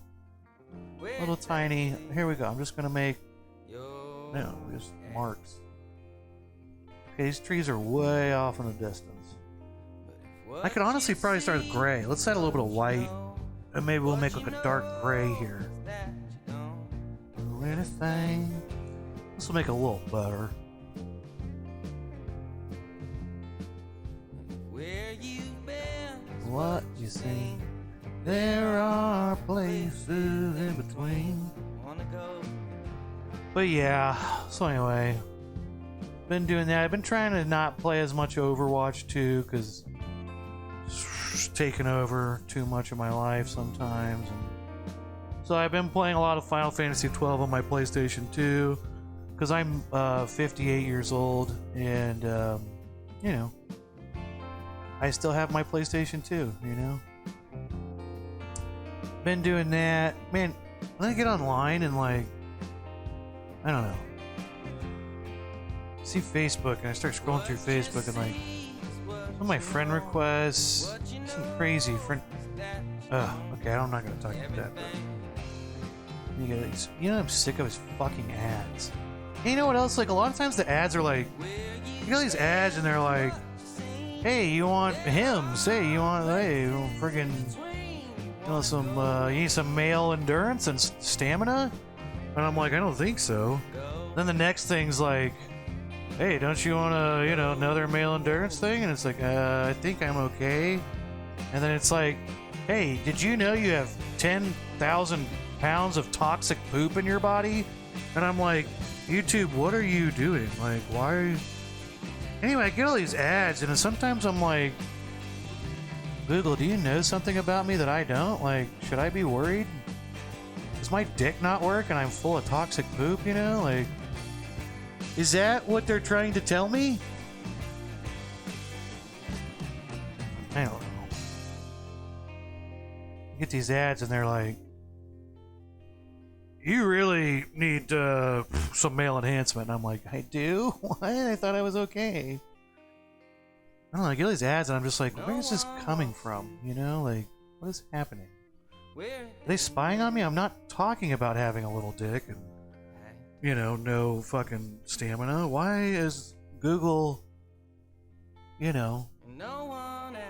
tiny, here we go, I'm just going to make, just marks. Okay, these trees are way off in the distance. I could honestly probably start with gray. Let's add a little bit of white. And maybe we'll make like a dark gray here. Anything. This will make it a little better. What you see? There are places in between. But yeah, so anyway. Been doing that. I've been trying to not play as much Overwatch 2 because it's taken over too much of my life sometimes. And so I've been playing a lot of Final Fantasy 12 on my PlayStation 2 because I'm 58 years old and you know, I still have my PlayStation 2, you know. Been doing that. Man, when I get online and like, I don't know. see Facebook and I start scrolling through Facebook and like some of my friend requests, some crazy friend. Okay, I'm not gonna talk about that. But you know, I'm sick of his fucking ads. And you know what else? Like a lot of times the ads are like, you know these ads and they're like, hey, you want hymns? Hey, you want friggin', you know, some you need some male endurance and stamina? And I'm like, I don't think so. Then the next thing's like, hey, don't you want to, you know, another male endurance thing? And it's like, I think I'm okay. And then it's like, hey, did you know you have 10,000 pounds of toxic poop in your body? And I'm like, YouTube, what are you doing? Like, why are you... Anyway, I get all these ads, and sometimes I'm like, Google, do you know something about me that I don't? Like, should I be worried? Does my dick not work and I'm full of toxic poop, you know? Like, is that what they're trying to tell me? I don't know. You get these ads and they're like, you really need some male enhancement. And I'm like, I do? What? I thought I was okay. I don't know, I get all these ads and I'm just like, where is this coming from? You know, like, what is happening? Are they spying on me? I'm not talking about having a little dick and, you know, no fucking stamina. Why is Google, you know,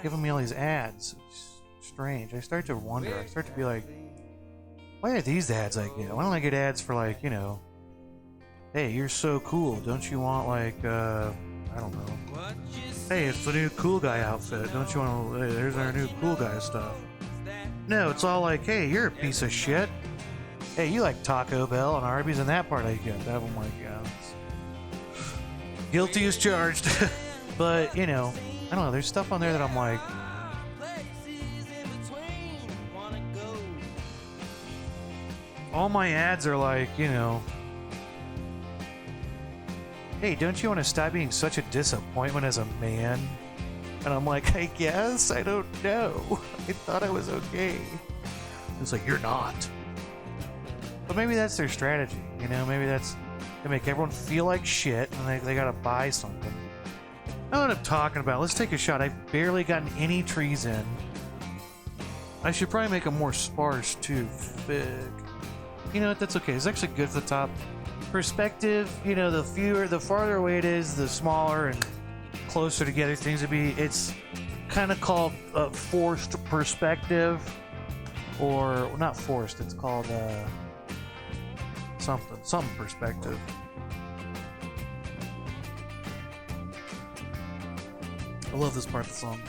giving me all these ads? It's strange. I start to wonder. I start to be like, why are these ads I get? Why don't I get ads for like, you know, hey, you're so cool. Don't you want like, I don't know. Hey, it's the new cool guy outfit. Don't you want to, hey, there's our new cool guy stuff. No, it's all like, hey, you're a piece of shit. Hey, you like Taco Bell and Arby's, and that part I get. That one, like, yeah. Guilty as charged. But, you know, I don't know. There's stuff on there that I'm like, all my ads are like, you know, hey, don't you want to stop being such a disappointment as a man? And I'm like, I guess, I don't know. I thought I was okay. It's like, you're not. But maybe that's their strategy, you know? Maybe that's to make everyone feel like shit and they gotta buy something. I know what I'm talking about. Let's take a shot. I've barely gotten any trees in. I should probably make them more sparse too. Fig. You know what? That's okay. It's actually good for the top. Perspective, you know, the farther away it is, the smaller and closer together things would be. It's kind of called forced perspective, or not forced. It's called something perspective. I love this part of the song.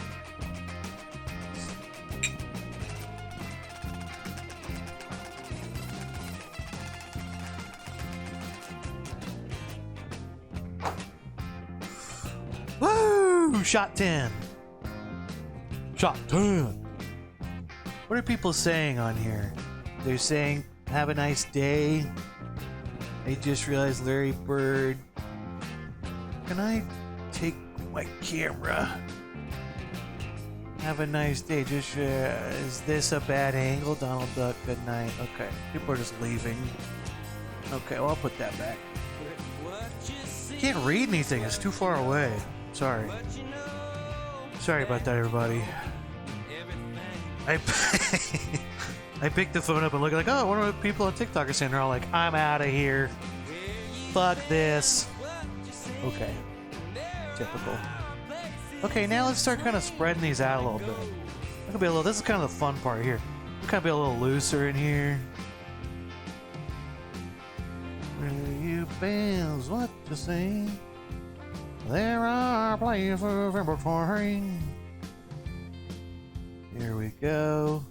Woo! Shot 10. Shot 10. What are people saying on here? They're saying, have a nice day. I just realized Larry Bird. Can I take my camera? Have a nice day. Just, is this a bad angle? Donald Duck, good night. Okay, people are just leaving. Okay, well, I'll put that back. Can't read anything, it's too far away. Sorry. Sorry about that, everybody. I picked the phone up and looked like, oh, I wonder what people on TikTok are saying. They're all like, I'm out of here. Fuck this. Okay. Typical. Okay, now let's start kind of spreading these out a little bit. This is kind of the fun part here. We'll kind of be a little looser in here. You bands, what to say? There are places in between. Here we go.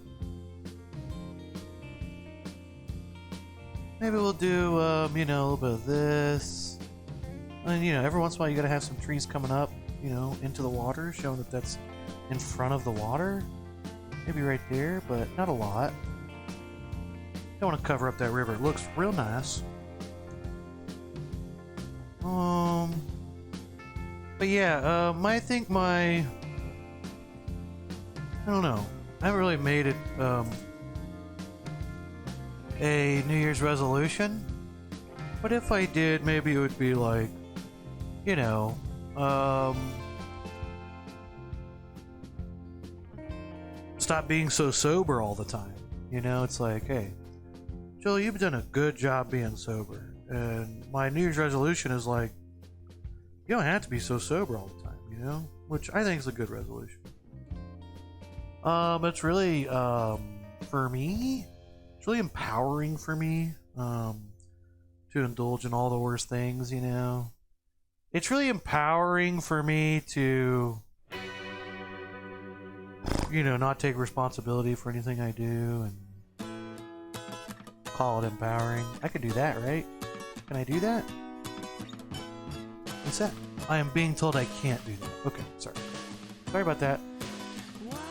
Maybe we'll do, you know, a little bit of this. And, you know, every once in a while you gotta have some trees coming up, you know, into the water, showing that that's in front of the water. Maybe right there, but not a lot. Don't want to cover up that river. It looks real nice. But yeah, I think I don't know. I haven't really made it, a New Year's resolution. But if I did, maybe it would be like, you know, stop being so sober all the time. You know, it's like, hey, Joel, you've done a good job being sober. And my New Year's resolution is like, you don't have to be so sober all the time, you know? Which I think is a good resolution. It's really, for me, it's really empowering for me, to indulge in all the worst things, you know? It's really empowering for me to, you know, not take responsibility for anything I do and call it empowering. I could do that, right? Can I do that? What's that? I am being told I can't do that. Okay, sorry. Sorry about that.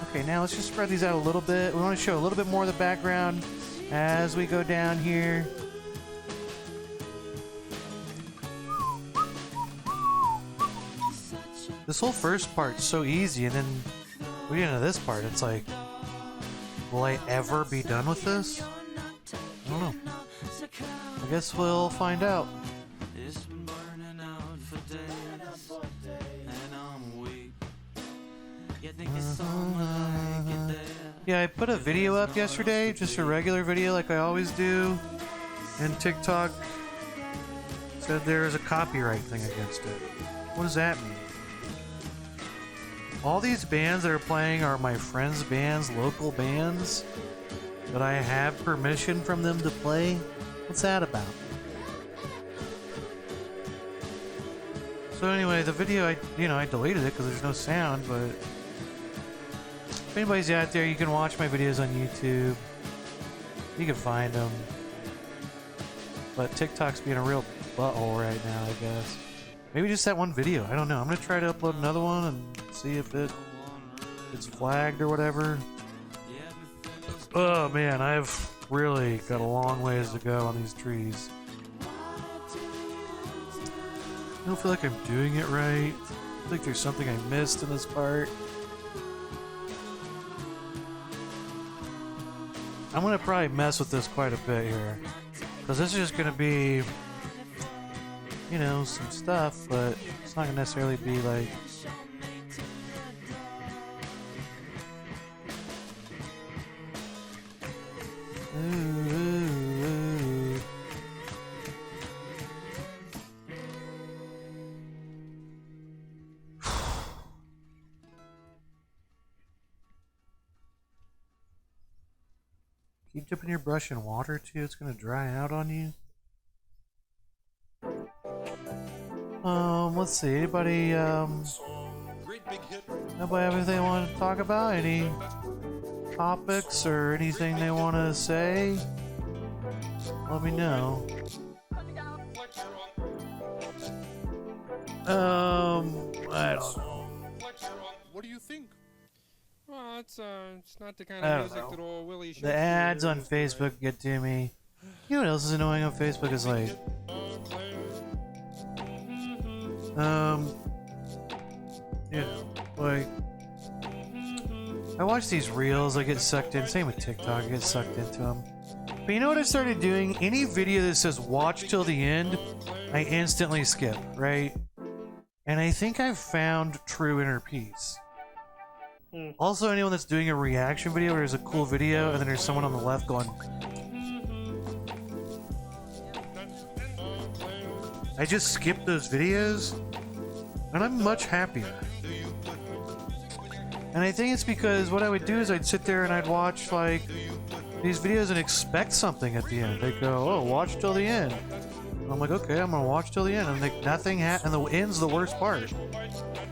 Okay, now let's just spread these out a little bit. We want to show a little bit more of the background as we go down here. This whole first part's so easy, and then we get into this part, it's like, will I ever be done with this? I don't know. I guess we'll find out. Yeah, I put a video up yesterday, just a regular video like I always do, and TikTok said there is a copyright thing against it. What does that mean? All these bands that are playing are my friends' bands, local bands, that I have permission from them to play. What's that about? So anyway, the video, I deleted it because there's no sound, but if anybody's out there, you can watch my videos on YouTube. You can find them. But TikTok's being a real butthole right now, I guess. Maybe just that one video. I don't know. I'm going to try to upload another one and see if it's flagged or whatever. Oh man, I've really got a long ways to go on these trees. I don't feel like I'm doing it right. I feel like there's something I missed in this part. I'm gonna probably mess with this quite a bit here, because this is just gonna be, you know, some stuff, but it's not gonna necessarily be like, keep dipping your brush in water too, it's gonna dry out on you. Let's see, anybody have anything they want to talk about? Any topics or anything they want to say? Let me know. I don't know. What do you think? Well, it's not the kind of music that old Willie should. The ads on Facebook get to me. You know what else is annoying on Facebook is like, you know, like, I watch these reels, I get sucked in, same with TikTok, I get sucked into them. But you know what I started doing? Any video that says watch till the end, I instantly skip, right? And I think I've found true inner peace. Also, anyone that's doing a reaction video where there's a cool video and then there's someone on the left going, I just skip those videos and I'm much happier. And I think it's because what I would do is I'd sit there and I'd watch like these videos and expect something at the end. They go, oh, watch till the end. And I'm like, okay, I'm gonna watch till the end. And like nothing and the end's the worst part.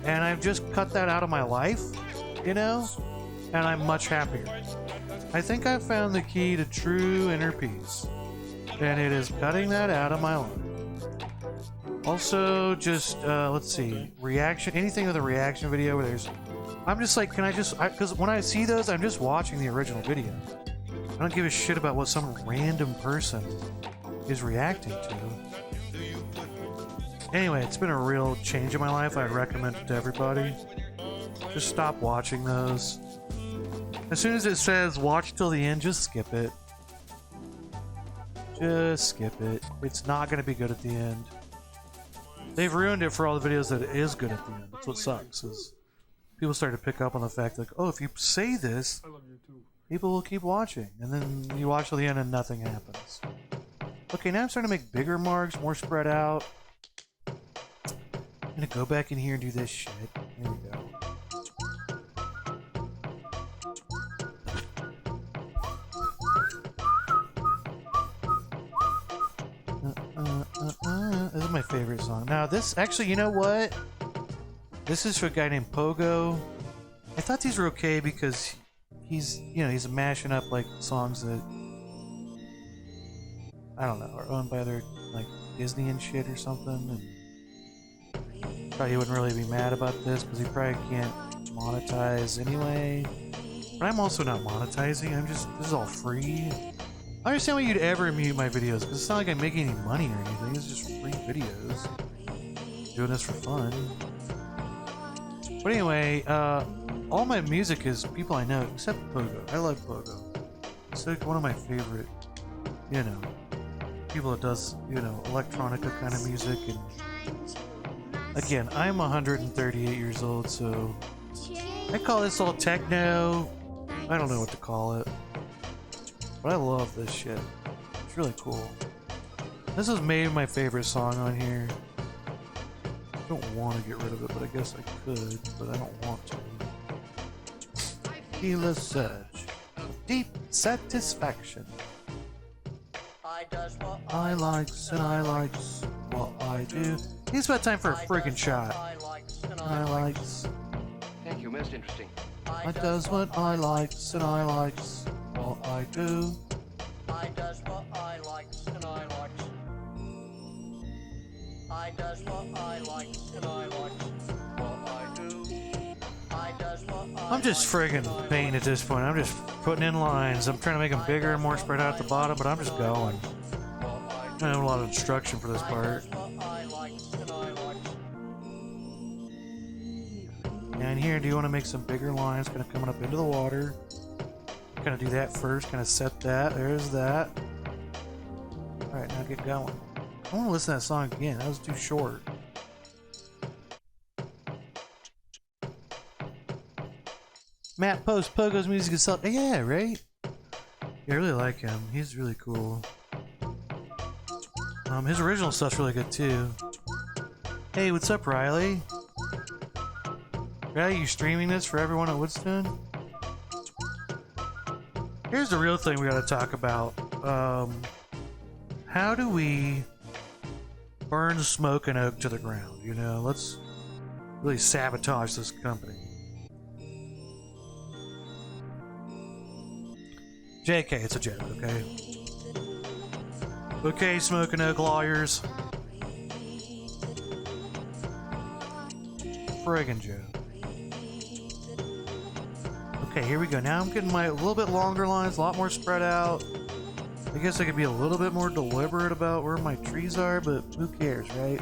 And I've just cut that out of my life, you know? And I'm much happier. I think I've found the key to true inner peace. And it is cutting that out of my life. Also, just, let's see, reaction, anything with a reaction video where there's, I'm just like, because when I see those, I'm just watching the original video. I don't give a shit about what some random person is reacting to. Anyway, it's been a real change in my life. I'd recommend it to everybody. Just stop watching those. As soon as it says watch till the end, just skip it. Just skip it. It's not going to be good at the end. They've ruined it for all the videos that it is good at the end. That's what sucks, is people start to pick up on the fact like, oh, if you say this, people will keep watching. And then you watch till the end and nothing happens. Okay, now I'm starting to make bigger marks, more spread out. I'm gonna go back in here and do this shit. Here we go. This is my favorite song. Now this, actually, you know what? This is for a guy named Pogo. I thought these were okay because he's, you know, he's mashing up like songs that, I don't know, are owned by other, like, Disney and shit or something. And probably wouldn't really be mad about this because he probably can't monetize anyway. But I'm also not monetizing. I'm just, this is all free. I understand why you'd ever mute my videos, because it's not like I'm making any money or anything. It's just free videos. Doing this for fun. But anyway, all my music is people I know, except Pogo. I love Pogo. It's like one of my favorite, you know, people that does, you know, electronica kind of music. And again, I'm 138 years old, so I call this all techno. I don't know what to call it. But I love this shit. It's really cool. This is maybe my favorite song on here. I don't want to get rid of it, but I guess I could, but I don't want to. Feel a surge of deep satisfaction. I likes and I likes what I do. It's about time for a freaking shot. I likes. Thank you, most interesting. I does what I likes and I likes what I do. I does what I likes and I likes. I does what I likes and I likes what I do. I does what I I'm just friggin' painting at this point. I'm just putting in lines. I'm trying to make them bigger and more spread out at the bottom, but I'm just going. I don't have a lot of instruction for this part. And here, do you want to make some bigger lines kind of coming up into the water? Kind of do that first, kind of set that. There's that. Alright, now get going. I want to listen to that song again. That was too short. Matt Post, Pogo's music is something. Yeah, right? Yeah, I really like him. He's really cool. His original stuff's really good too. Hey, what's up, Riley? Riley, you streaming this for everyone at Woodstone? Here's the real thing we gotta talk about. How do we burn smoke and oak to the ground? You know, let's really sabotage this company. JK, it's a joke, okay? Okay, Smoke and Oak lawyers. Friggin' joke. Okay, here we go. Now I'm getting my a little bit longer lines, a lot more spread out. I guess I could be a little bit more deliberate about where my trees are, but who cares, right?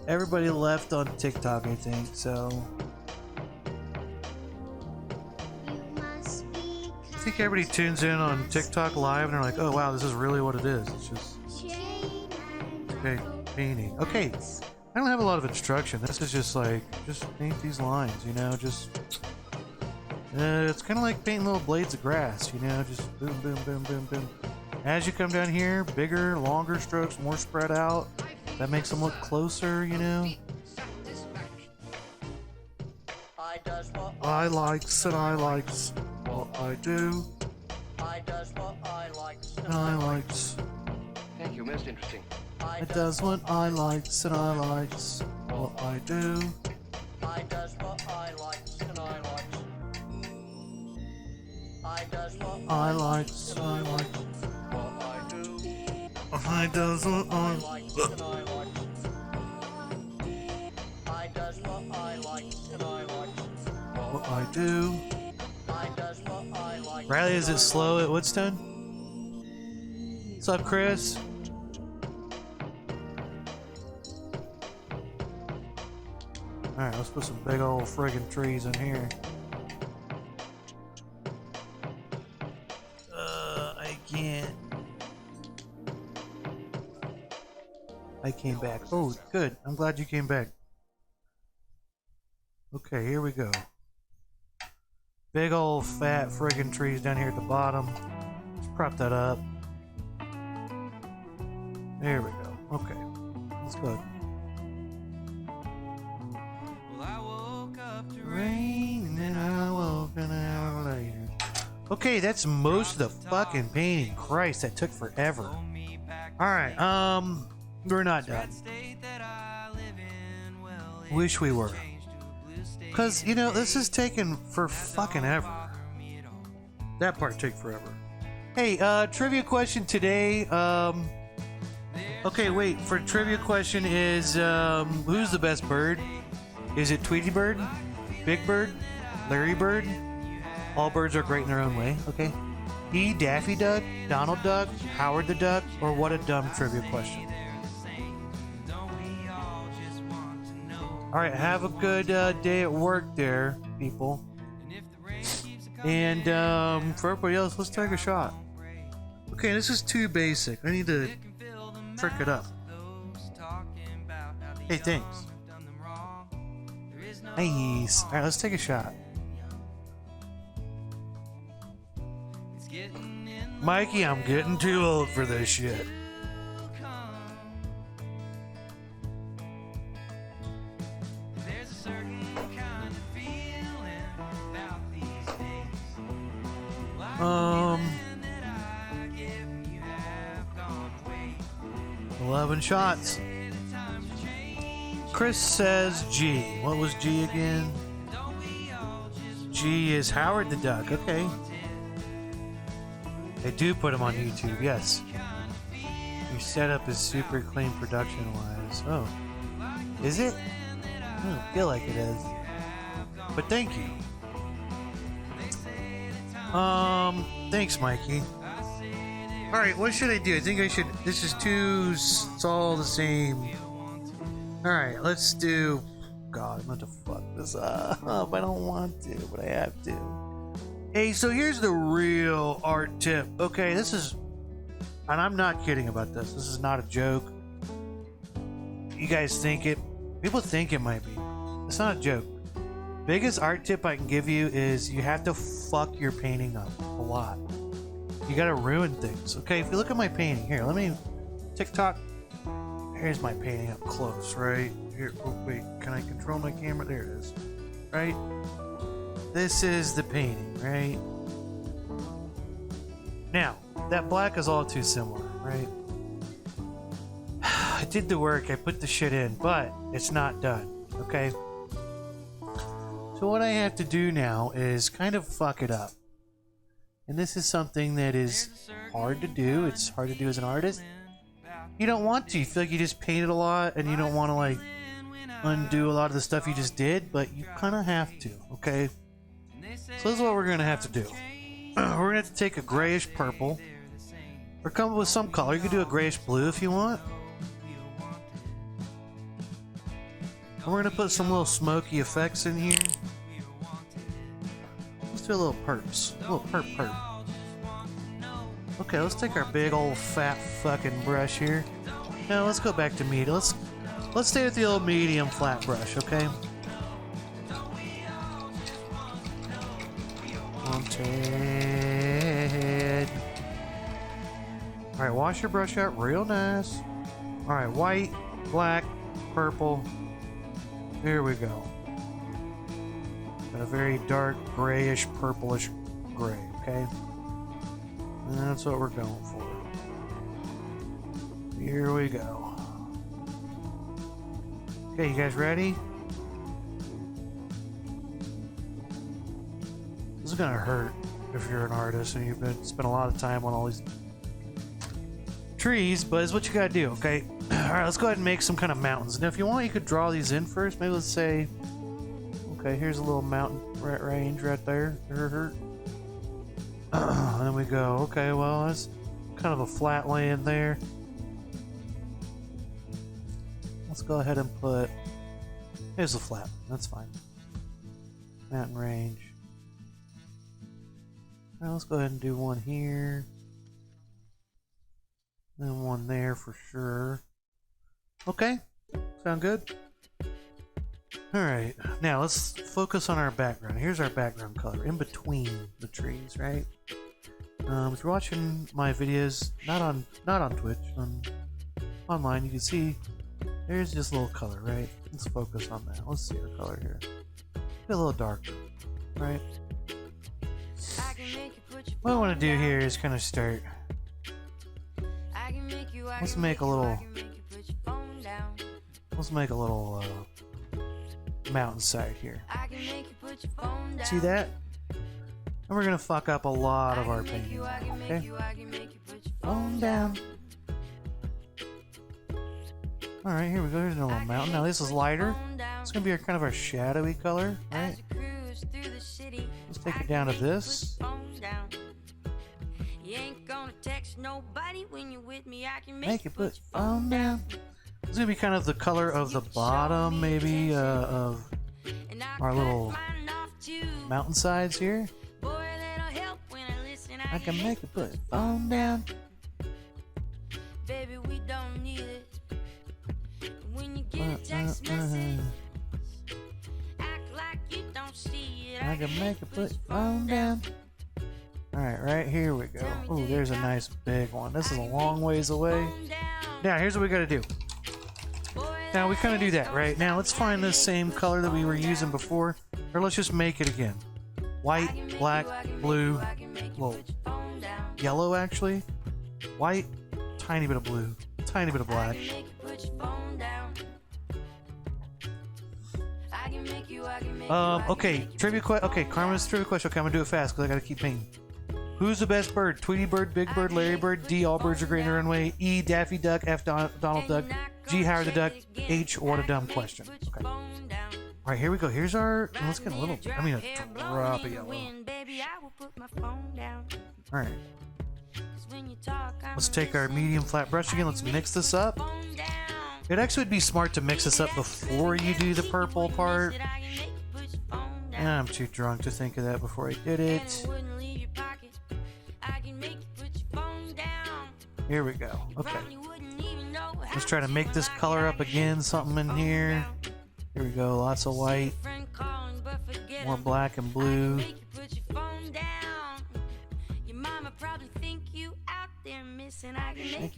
Everybody left on TikTok, I think, so... I think everybody tunes in on TikTok live and they're like, oh wow, this is really what it is. It's just... Okay, painting. Okay, I don't have a lot of instruction. This is just like, just paint these lines, you know, just... it's kind of like painting little blades of grass, you know, just boom, boom, boom, boom, boom. As you come down here, bigger, longer strokes, more spread out. That makes them look closer, you know. I likes and I likes what I do. I does what I likes And I likes. Thank you, most interesting. It does what I likes and I likes what I do. I does what I likes and I likes. I does what I likes and I likes what I do. I does what I Likes and I likes. I does what I likes and I likes. what I do. I does what I likes. Riley, is it slow at Woodstone? What's up, Chris? Alright, let's put some big old friggin' trees in here. I can't. I came back. Oh, good. I'm glad you came back. Okay, here we go. Big old fat friggin' trees down here at the bottom. Let's prop that up. There we go. Okay. Let's go. Rain, and then I woke an hour later. Okay, that's most of the fucking painting. Christ, that took forever. Alright, we're not done. Wish we were. Because, you know, this is taking for fucking ever. That part took forever. Hey, trivia question today. Okay, wait, for trivia question is, who's the best bird? Is it Tweety Bird? Big Bird? Larry Bird? All birds are great in their own way, okay? E. Daffy Duck? Donald Duck? Howard the Duck? Or what a dumb trivia question. Alright, have a good day at work there, people. And for everybody else, let's take a shot. Okay, this is too basic. I need to trick it up. Hey, thanks. Nice. Alright, let's take a shot. Mikey, I'm getting too old for this shit. Um, 11 shots. Chris says G. What was G again? G is Howard the Duck. Okay. They do put him on YouTube, yes. Your setup is super clean production-wise. Oh. Is it? I don't feel like it is. But thank you. Thanks, Mikey. Alright, what should I do? I think I should... This is too... It's all the same. Alright, let's do... God, I'm going to fuck this up. I don't want to, but I have to. Hey, so here's the real art tip. Okay, this is... And I'm not kidding about this. This is not a joke. You guys think it... People think it might be. It's not a joke. Biggest art tip I can give you is you have to fuck your painting up a lot. You gotta ruin things. Okay, if you look at my painting here, let me TikTok. Here's my painting up close, right here. Oh, wait, can I control my camera? There it is. Right. This is the painting, right? Now that black is all too similar, right? I did the work. I put the shit in, but it's not done. Okay. So what I have to do now is kind of fuck it up. And this is something that is hard to do. It's hard to do as an artist. You don't want to. You feel like you just painted a lot and you don't want to like undo a lot of the stuff you just did, but you kind of have to, okay? So this is what we're going to have to do. We're going to have to take a grayish purple or come up with some color. You could do a grayish blue if you want. And we're going to put some little smoky effects in here. Let's do a little perps. A little perp. Okay, let's take our big old fat fucking brush here. Now let's go back to medium. Let's stay with the old medium flat brush, okay? Alright, wash your brush out real nice. Alright, white, black, purple. Here we go. Got a very dark grayish, purplish gray, okay? And that's what we're going for. Here we go. Okay, you guys ready? This is gonna hurt if you're an artist and you've spent a lot of time on all these trees, but it's what you gotta do, okay? Alright, let's go ahead and make some kind of mountains. Now, if you want, you could draw these in first. Maybe let's say, okay, here's a little mountain range right there. And then we go, okay, well, that's kind of a flat land there. Let's go ahead and put, here's a flat, that's fine. Mountain range. All right, let's go ahead and do one here. Then one there for sure. Okay, sound good? Alright, now let's focus on our background. Here's our background color, in between the trees, right? If you're watching my videos, not on Twitch, online, you can see there's this little color, right? Let's focus on that. Let's see our color here. Get a little darker, right? What I want to do here is kind of start. Let's make a little mountainside here. See that? And we're gonna fuck up a lot of our painting. Okay? Phone down. Alright, here we go. Here's a little mountain. Now this is lighter. It's gonna be our kind of our shadowy color, right? Let's take it down to this. Make it put phone down. It's gonna be kind of the color of the bottom, maybe, of our little mountainsides here. I can make it put phone down. Baby, we don't need it. When you get a text message, act like you don't see it. I can make it put phone down. Alright, right here we go. Oh, there's a nice big one. This is a long ways away. Now, here's what we gotta do. Now, we kind of do that, right? Now, let's find the same color that we were using before. Or let's just make it again. White, black, blue, well, yellow actually. White, tiny bit of blue, tiny bit of black. Okay, trivia question. Okay, Carmen's trivia question. Okay, I'm gonna do it fast because I gotta keep painting. Who's the best bird? Tweety Bird, Big Bird, Larry Bird, D, all birds are great in the runway, E, Daffy Duck, F, Donald Duck, G, Howard the Duck, H, what a dumb question. Okay. Alright, here we go. Here's our, let's get a little, a drop of yellow. Alright. Let's take our medium flat brush again. Let's mix this up. It actually would be smart to mix this up before you do the purple part. And I'm too drunk to think of that before I did it. Here we go. Okay. Let's try to make this color up again. Something in here. Here we go. Lots of white. More black and blue. Make you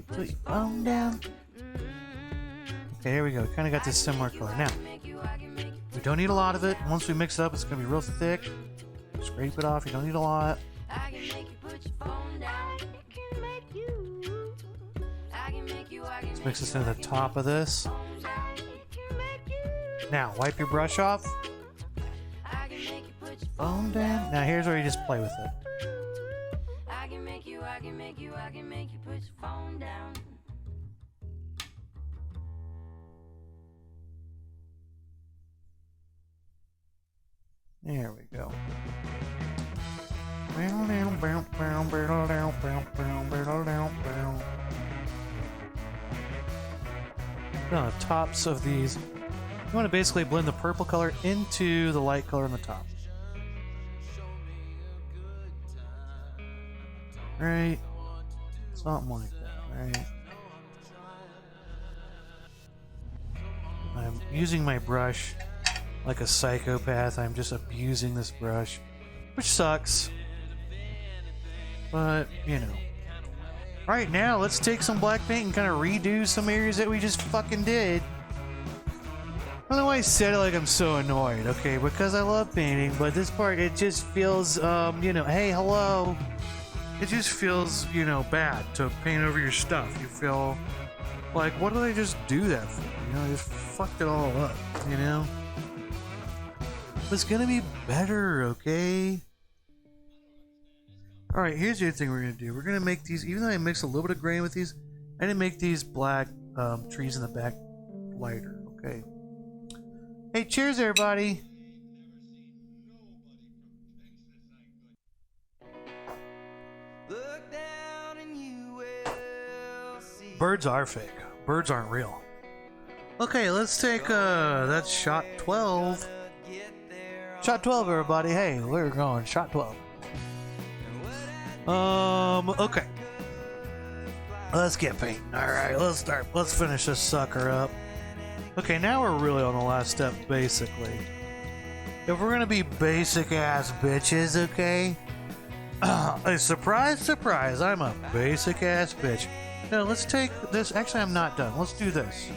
put your phone down. Okay, here we go. Kind of got this similar color. Now, we don't need a lot of it. Once we mix it up, it's going to be real thick. Scrape it off. You don't need a lot. Let's mix this into the top of this. Now, wipe your brush off. Phone down. Now, here's where you just play with it. There we go. On the tops of these, you want to basically blend the purple color into the light color on the top. Right? Something like that, right? I'm using my brush like a psychopath. I'm just abusing this brush, which sucks. But, you know. Right now, let's take some black paint and kind of redo some areas that we just fucking did. I don't know why I said it like I'm so annoyed, okay? Because I love painting, but this part, it just feels, you know, hey, hello. It just feels, you know, bad to paint over your stuff. You feel like, what did I just do that for? You know, I just fucked it all up, you know? It's gonna be better, okay? Alright, here's the other thing we're gonna do. We're gonna make these, even though I mix a little bit of gray with these, I didn't make these black trees in the back lighter, okay? Hey, cheers, everybody! Birds are fake. Birds aren't real. Okay, let's take, that's shot 12. Shot 12, everybody. Hey, we're going shot 12. Okay. Let's get painting. Alright, let's start. Let's finish this sucker up. Okay, now we're really on the last step, basically. If we're gonna be basic ass bitches, okay? Surprise, surprise, I'm a basic ass bitch. No, let's take this. Actually, I'm not done. Let's do this.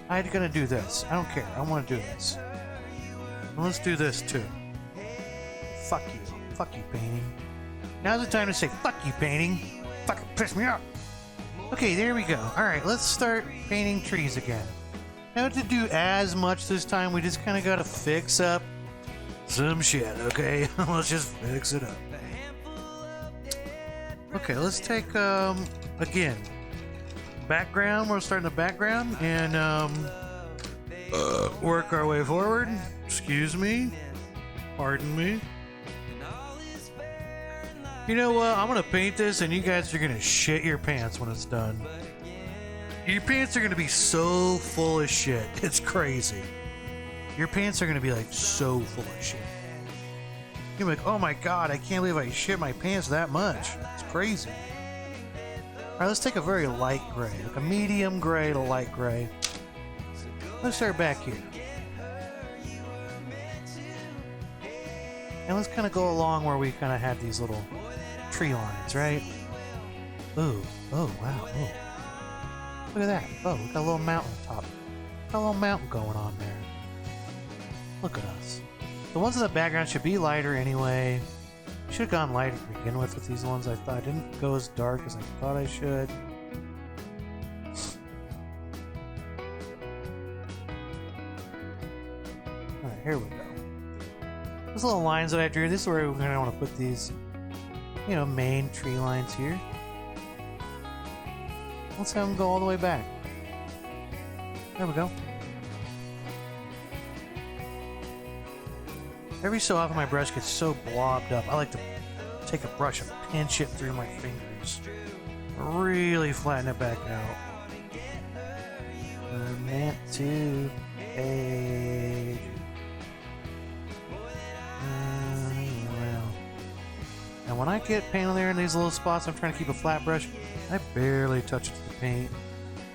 I'm gonna do this. I don't care. I want to do this. And let's do this too. Fuck you. Fuck you, painting. Now's the time to say fuck you, painting. Fucking piss me off. Okay, there we go. Alright, let's start painting trees again. Not to do as much this time. We just kind of gotta fix up some shit, okay? Let's just fix it up. Okay, let's take, again, background. We'll start in the background and, work our way forward. Excuse me. Pardon me. You know what? I'm gonna paint this and you guys are gonna shit your pants when it's done. Your pants are gonna be so full of shit. It's crazy. Your pants are gonna be like so full of shit. You're like, oh my god, I can't believe I shit my pants that much. It's crazy. Alright, let's take a very light gray, like a medium gray to light gray. Let's start back here. And let's kind of go along where we kind of had these little tree lines, right? Ooh, oh wow, oh. Look at that. Oh, we got a little mountain top. Got a little mountain going on there. Look at us. The ones in the background should be lighter anyway. Should have gone lighter to begin with these ones. I thought I didn't go as dark as I thought I should. Alright, here we go. Those little lines that I drew, this is where we're going to want to put these, you know, main tree lines here. Let's have them go all the way back. There we go. Every so often my brush gets so blobbed up, I like to take a brush and pinch it through my fingers. Really flatten it back out. We're meant to age. And when I get paint on there in these little spots, I'm trying to keep a flat brush. I barely touch it to the paint.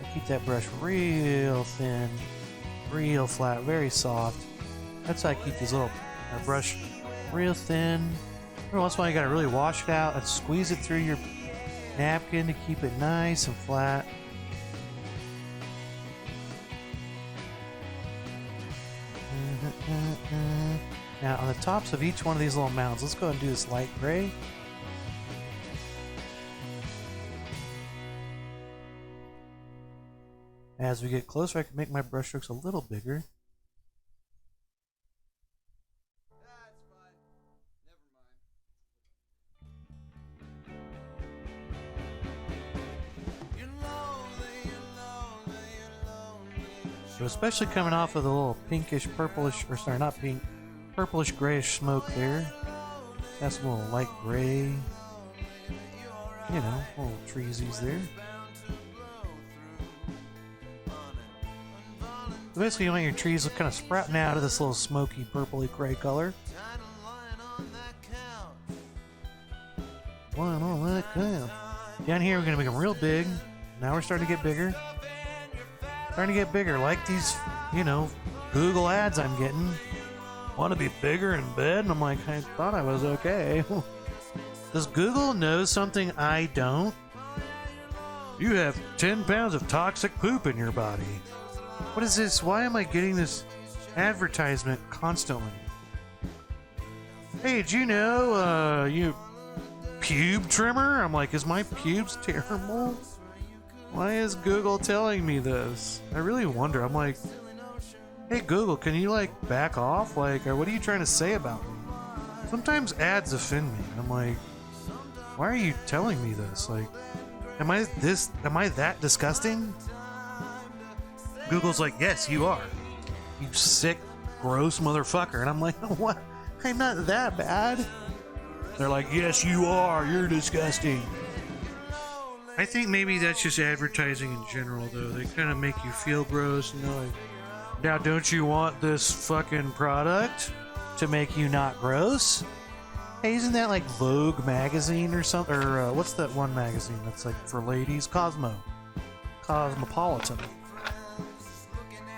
I keep that brush real thin, real flat, very soft. That's how I keep these little brush real thin. Every once in a while you gotta really wash it out and squeeze it through your napkin to keep it nice and flat. Now on the tops of each one of these little mounds, let's go ahead and do this light gray. As we get closer, I can make my brush strokes a little bigger. So especially coming off of the little pinkish, purplish, or sorry, not pink, purplish grayish smoke there. That's a little light gray. You know, little treesies there. So basically you want your trees look kind of sprouting out of this little smoky, purpley gray color. Down here we're going to make them real big. Now we're starting to get bigger. Starting to get bigger, like these, you know, Google ads I'm getting. Want to be bigger in bed? And I'm like, I thought I was okay. Does Google know something I don't? You have 10 pounds of toxic poop in your body. What is this? Why am I getting this advertisement constantly? Hey, did you know, you pube trimmer? I'm like, is my pubes terrible? Why is Google telling me this? I really wonder. I'm like, hey Google, can you like back off? Like, or what are you trying to say about me? Sometimes ads offend me. I'm like, why are you telling me this? Like, am I that disgusting? Google's like, yes, you are. You sick, gross motherfucker. And I'm like, what? I'm not that bad. They're like, yes, you are. You're disgusting. I think maybe that's just advertising in general, though. They kind of make you feel gross. And they're like, now, don't you want this fucking product to make you not gross? Hey, isn't that like Vogue magazine or something? Or what's that one magazine that's like for ladies? Cosmopolitan.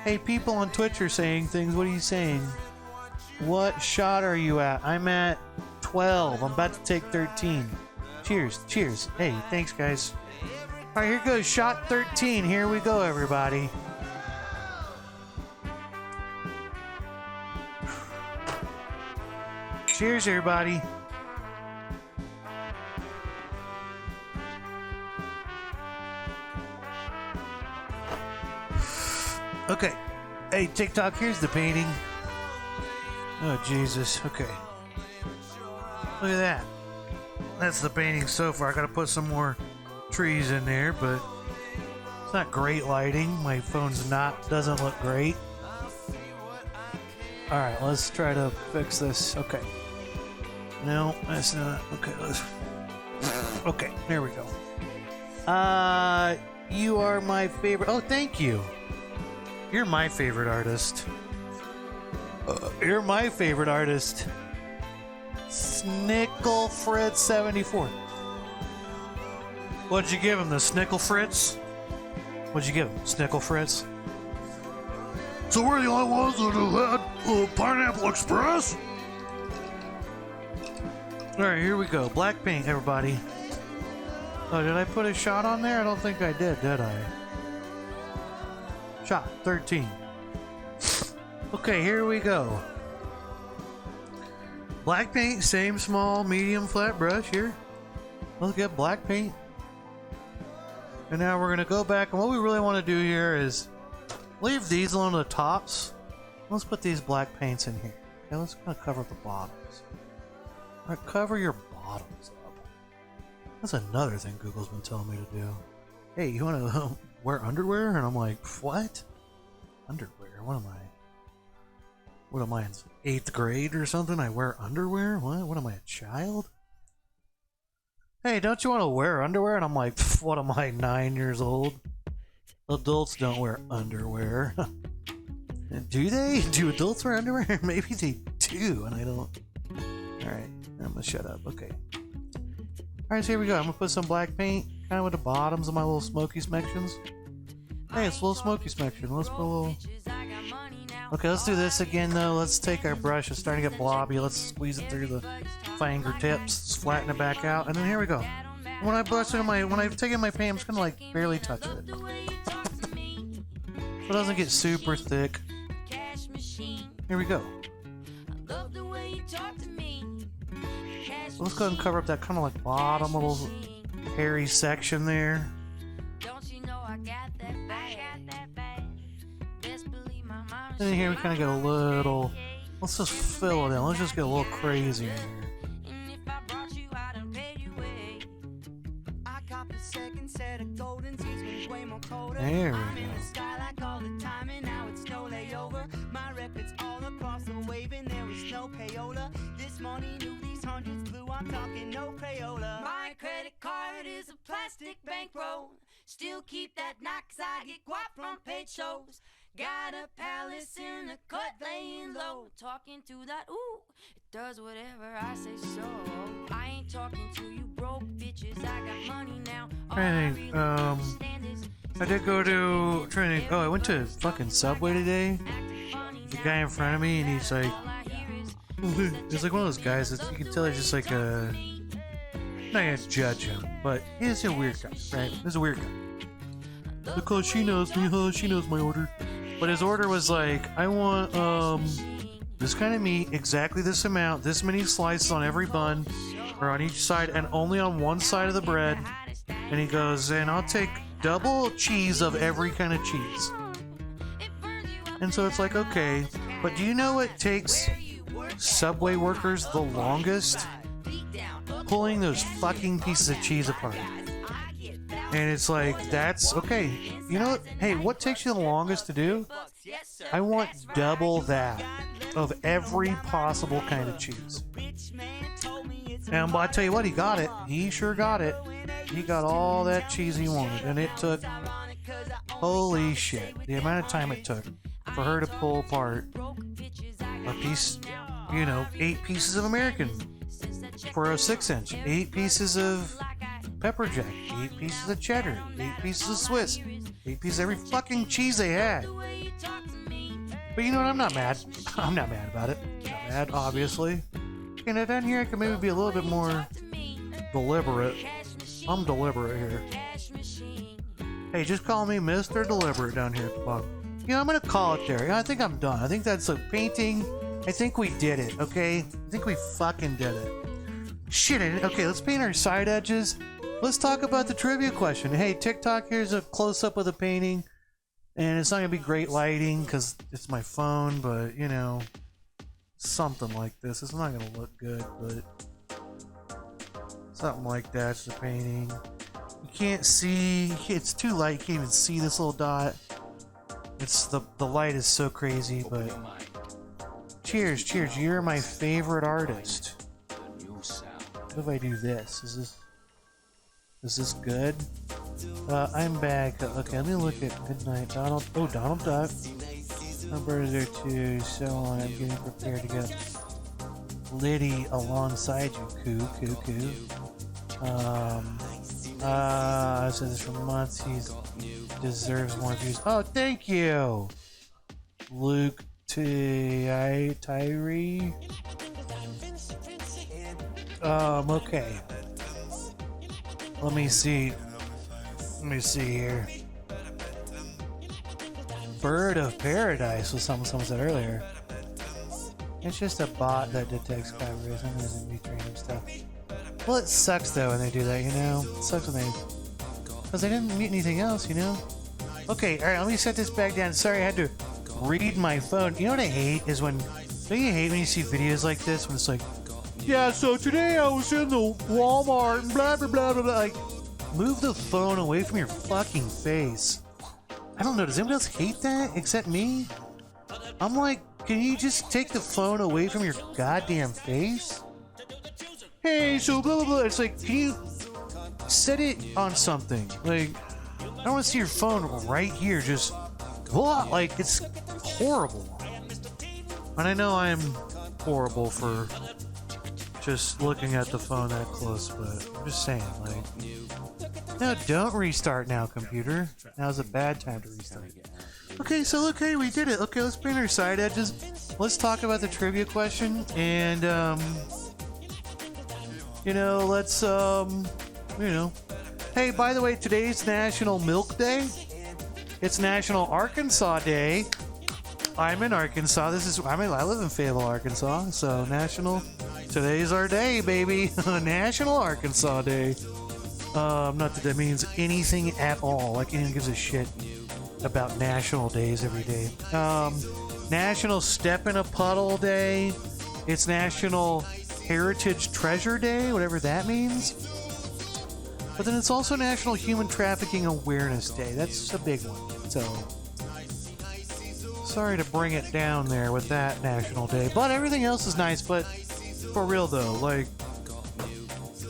Hey, people on Twitch are saying things. What are you saying? What shot are you at? I'm at 12. I'm about to take 13. Cheers. Cheers. Hey, thanks, guys. All right, here goes shot 13. Here we go, everybody. Cheers, everybody. Okay. Hey, TikTok, here's the painting. Oh, Jesus. Okay. Look at that. That's the painting so far. I gotta put some more trees in there, but it's not great lighting. My phone's doesn't look great. Alright, let's try to fix this. Okay. No, that's not. Okay, okay, there we go. You are my favorite. Oh, thank you. You're my favorite artist. You're my favorite artist. Snickle Fritz 74. What'd you give him? The Snickle Fritz? What'd you give him? Snickle Fritz? So we're the only ones that have had Pineapple Express? Alright, here we go. Black paint, everybody. Oh, did I put a shot on there? I don't think I did I? Shot 13. Okay, here we go. Black paint, same small, medium, flat brush here. Let's get black paint. And now we're gonna go back, and what we really want to do here is leave these along the tops. Let's put these black paints in here. Okay, let's kind of cover up the bottoms. All right, cover your bottoms up. That's another thing Google's been telling me to do. Hey, you want to wear underwear? And I'm like, what? Underwear? What am I in 8th grade or something? I wear underwear? What am I, a child? Hey, don't you want to wear underwear? And I'm like, what am I, 9 years old? Adults don't wear underwear. Do they? Do adults wear underwear? Maybe they do, and I don't. Alright, I'm gonna shut up. Okay. Alright, so here we go. I'm gonna put some black paint kind of with the bottoms of my little smoky sections. Hey, it's a little smoky section. Let's put a little. Okay, let's do this again though. Let's take our brush. It's starting to get blobby. Let's squeeze it through the fingertips. Let's flatten it back out, and then here we go. When I brush it when I've taken my paint, I'm just gonna like barely touch it. So it doesn't get super thick. Here we go. So let's go ahead and cover up that kind of like bottom little hairy section there. And then here we kind of get a little. Let's just fill it in. Let's just get a little crazy in here. There we go. My credit card is a plastic bankroll. Still keep that knock 'cause I get guap from paid shows. Got a palace in the cut laying low. Talking to that, ooh, it does whatever I say so. I ain't talking to you broke bitches. I got money now. I did go to training. Oh, I went to fucking Subway today. The guy in front of me, and he's like, he's like one of those guys that you can tell he's just like a. I'm not gonna judge him, but he's a weird guy, right? He's a weird guy. Because she knows me, huh? She knows my order. But his order was like, I want this kind of meat, exactly this amount, this many slices on every bun, or on each side, and only on one side of the bread. And he goes, and I'll take double cheese of every kind of cheese. And so it's like, okay, but do you know what takes Subway workers the longest? Pulling those fucking pieces of cheese apart. And it's like, that's okay. You know what? Hey, what takes you the longest to do? I want double that of every possible kind of cheese. And I tell you what, he got it. He sure got it. He got all that cheese he wanted. And it took, holy shit, the amount of time it took for her to pull apart a piece, 8 pieces of American for a 6-inch. 8 pieces of pepper jack, 8 pieces of cheddar, 8 pieces of Swiss, 8 pieces of every fucking cheese they had. But you know what? I'm not mad. I'm not mad about it. Not mad, obviously. Okay, now down here I can maybe be a little bit more deliberate. I'm deliberate here. Hey, just call me Mr. Deliberate down here at the bottom. You know, I'm gonna call it there. I think I'm done. I think that's a painting. I think we did it, okay? I think we fucking did it. Shit, okay, let's paint our side edges. Let's talk about the trivia question. Hey, TikTok, here's a close-up of the painting. And it's not gonna be great lighting because it's my phone, but, you know, something like this. It's not gonna look good, but something like that's the painting. You can't see, it's too light, you can't even see this little dot. It's the light is so crazy, but cheers, cheers, you're my favorite artist. What if I do this? Is this good? I'm back. Okay, let me look at Goodnight Donald. Oh, Donald Duck. Numbers are 2, so on. I'm getting prepared to get Liddy alongside you. Coo. I said this for months. He deserves more views. Oh, thank you, Luke Tyree. Okay. Let me see here. Bird of Paradise was something someone said earlier. It's just a bot that detects copyright and doesn't be random stuff. Well, it sucks though when they do that, you know? It sucks when they... Because they didn't mute anything else, you know? Okay, alright, let me set this back down. Sorry, I had to read my phone. You know what I hate is when... Don't you hate when you see videos like this when it's like, yeah, so today I was in the Walmart and blah, blah, blah, blah, blah. Like, move the phone away from your fucking face. I don't know, does anybody else hate that except me? I'm like, can you just take the phone away from your goddamn face? Hey, so blah, blah, blah. It's like, can you set it on something? Like, I don't want to see your phone right here, just, blah, like, it's horrible. And I know I'm horrible for just looking at the phone that close, but I'm just saying, like, no, don't restart now, computer. Now's a bad time to restart. Okay, so okay, we did it. Okay, let's paint our side edges. Let's talk about the trivia question, and you know, let's you know. Hey, by the way, today's National Milk Day. It's National Arkansas Day. I'm in Arkansas. I live in Fayetteville, Arkansas. So today's our day, baby. National Arkansas Day. Not that means anything at all. Like, anyone gives a shit about national days every day. National Step in a Puddle Day. It's National Heritage Treasure Day, whatever that means. But then it's also National Human Trafficking Awareness Day. That's a big one. So, sorry to bring it down there with that National Day. But everything else is nice. But for real though, like,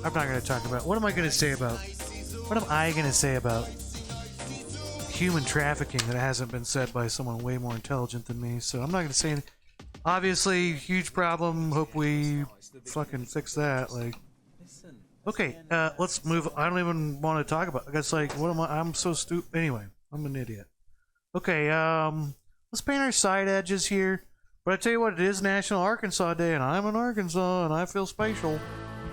I'm not going to talk about... What am I going to say about human trafficking that hasn't been said by someone way more intelligent than me? So I'm not going to say anything. Obviously, huge problem. Hope we fucking fix that. Like, okay, let's move. I don't even want to talk about it. It's like, what am I? I'm so stupid. Anyway, I'm an idiot. Okay, let's paint our side edges here. But I tell you what, it is National Arkansas Day, and I'm in Arkansas, and I feel spatial.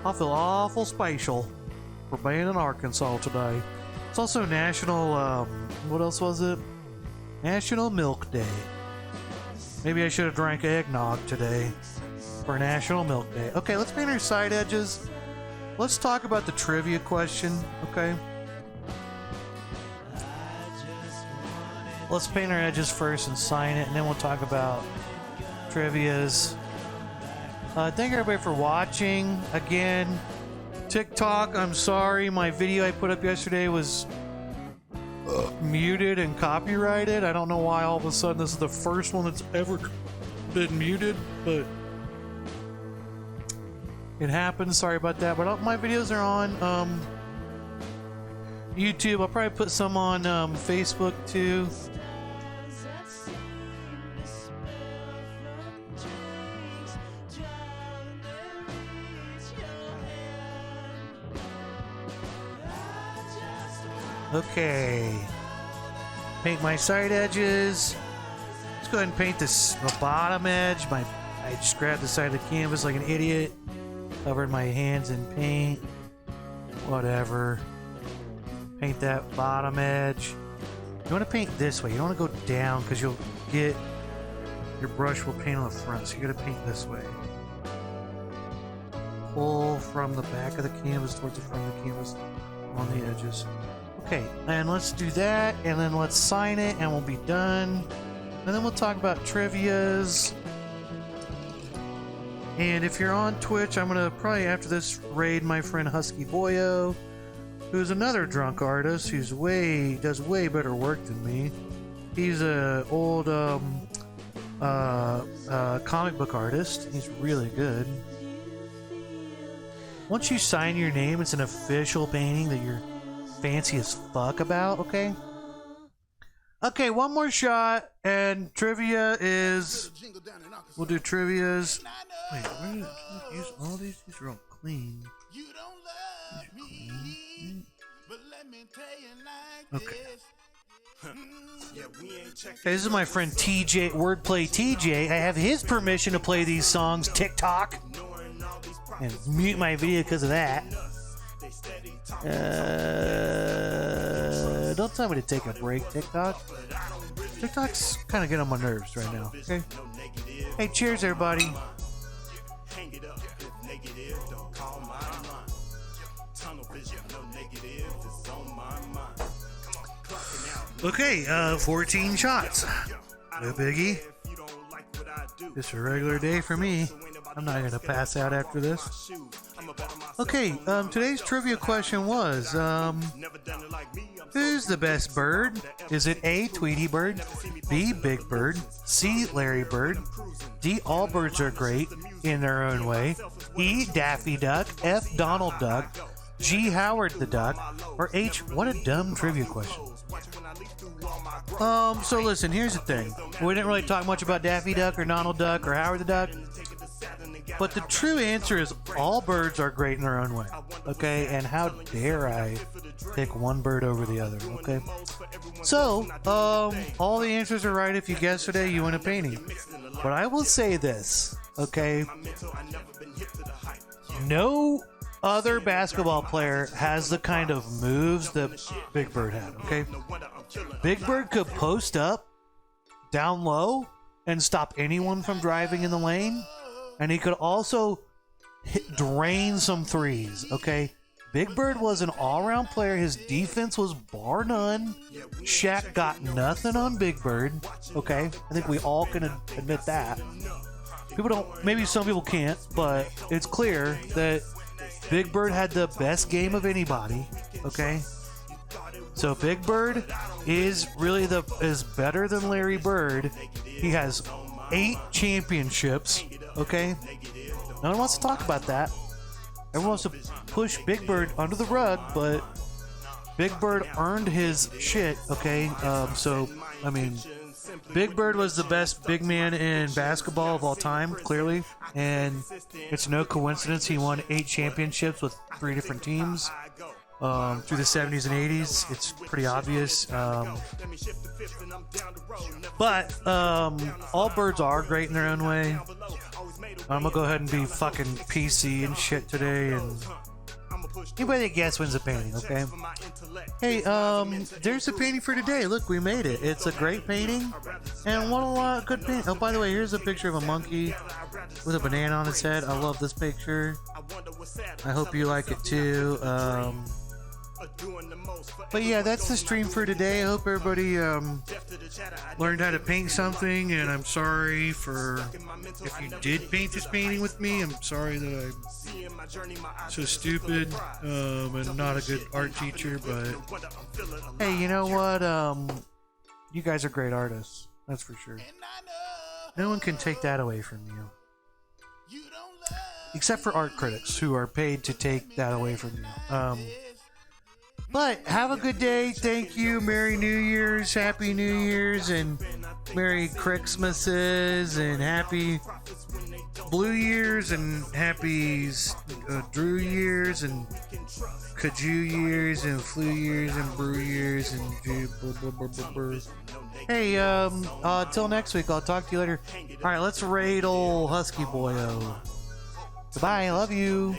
I feel awful spatial for being in Arkansas today. It's also National, what else was it? National Milk Day. Maybe I should have drank eggnog today for National Milk Day. Okay, let's paint our side edges. Let's talk about the trivia question, okay? Let's paint our edges first and sign it, and then we'll talk about trivias. Thank everybody for watching. Again, TikTok, I'm sorry. My video I put up yesterday was muted and copyrighted. I don't know why all of a sudden this is the first one that's ever been muted, but it happens. Sorry about that. But my videos are on YouTube. I'll probably put some on Facebook too. Okay. Paint my side edges. Let's go ahead and paint this the bottom edge. I just grabbed the side of the canvas like an idiot. Covered my hands in paint. Whatever. Paint that bottom edge. You want to paint this way. You don't want to go down because you'll get your brush will paint on the front. So you got to paint this way. Pull from the back of the canvas towards the front of the canvas on the edges. Okay, and let's do that, and then let's sign it, and we'll be done. And then we'll talk about trivias. And if you're on Twitch, I'm gonna probably after this raid my friend Husky Boyo, who's another drunk artist who's does way better work than me. He's a old comic book artist. He's really good. Once you sign your name, it's an official painting that you're fancy as fuck about, okay? Okay, one more shot, and trivia is... We'll do trivias. Wait, where did I use all these? These are all clean. Okay. Hey, this is my friend TJ, Wordplay TJ. I have his permission to play these songs, TikTok. And mute my video because of that. Don't tell me to take a break, TikTok. TikTok's kind of getting on my nerves right now, okay? Hey, cheers, everybody. Okay, 14 shots. No biggie. Just a regular day for me. I'm not gonna pass out after this. Okay, today's trivia question was, who's the best bird? Is it A, Tweety Bird, B, Big Bird, C, Larry Bird, D, all birds are great in their own way, E, Daffy Duck, F, Donald Duck, G, Howard the Duck, or H, what a dumb trivia question. So listen, here's the thing. We didn't really talk much about Daffy Duck or Donald Duck or Howard the Duck. But the true answer is all birds are great in their own way. Okay? And how dare I pick one bird over the other. Okay? So, all the answers are right. If you guess today, you win a painting. But I will say this. Okay? No other basketball player has the kind of moves that Big Bird had. Okay? Big Bird could post up down low and stop anyone from driving in the lane. And he could also drain some threes, okay? Big Bird was an all-around player. His defense was bar none. Shaq got nothing on Big Bird, okay? I think we all can admit that. People don't, maybe some people can't, but it's clear that Big Bird had the best game of anybody, okay? So Big Bird is really is better than Larry Bird. He has 8 championships. Okay? No one wants to talk about that. Everyone wants to push Big Bird under the rug, but Big Bird earned his shit, okay? So, I mean, Big Bird was the best big man in basketball of all time, clearly. And it's no coincidence he won 8 championships with 3 different teams. Through the 70s and 80s. It's pretty obvious. But all birds are great in their own way. I'm gonna go ahead and be fucking PC and shit today, and anybody that guess wins a painting, okay? Hey, there's a painting for today. Look, we made it. It's a great painting, and what a lot of good painting. Oh, by the way, here's a picture of a monkey with a banana on its head. I love this picture. I hope you like it too. But yeah, that's the stream for today. I hope everybody learned how to paint something, and I'm sorry for if you did paint this painting with me. I'm sorry that I'm so stupid and not a good art teacher, but hey, you know what? You guys are great artists. That's for sure. No one can take that away from you. Except for art critics who are paid to take that away from you. But have a good day. Thank you. Merry New Year's, Happy New Year's, and Merry Christmases, and Happy blue years and happy Drew years and Kaju years and flu years and brew years and hey, till next week. I'll talk to you later. All right, let's raid old Husky Boyo. Goodbye. I love you.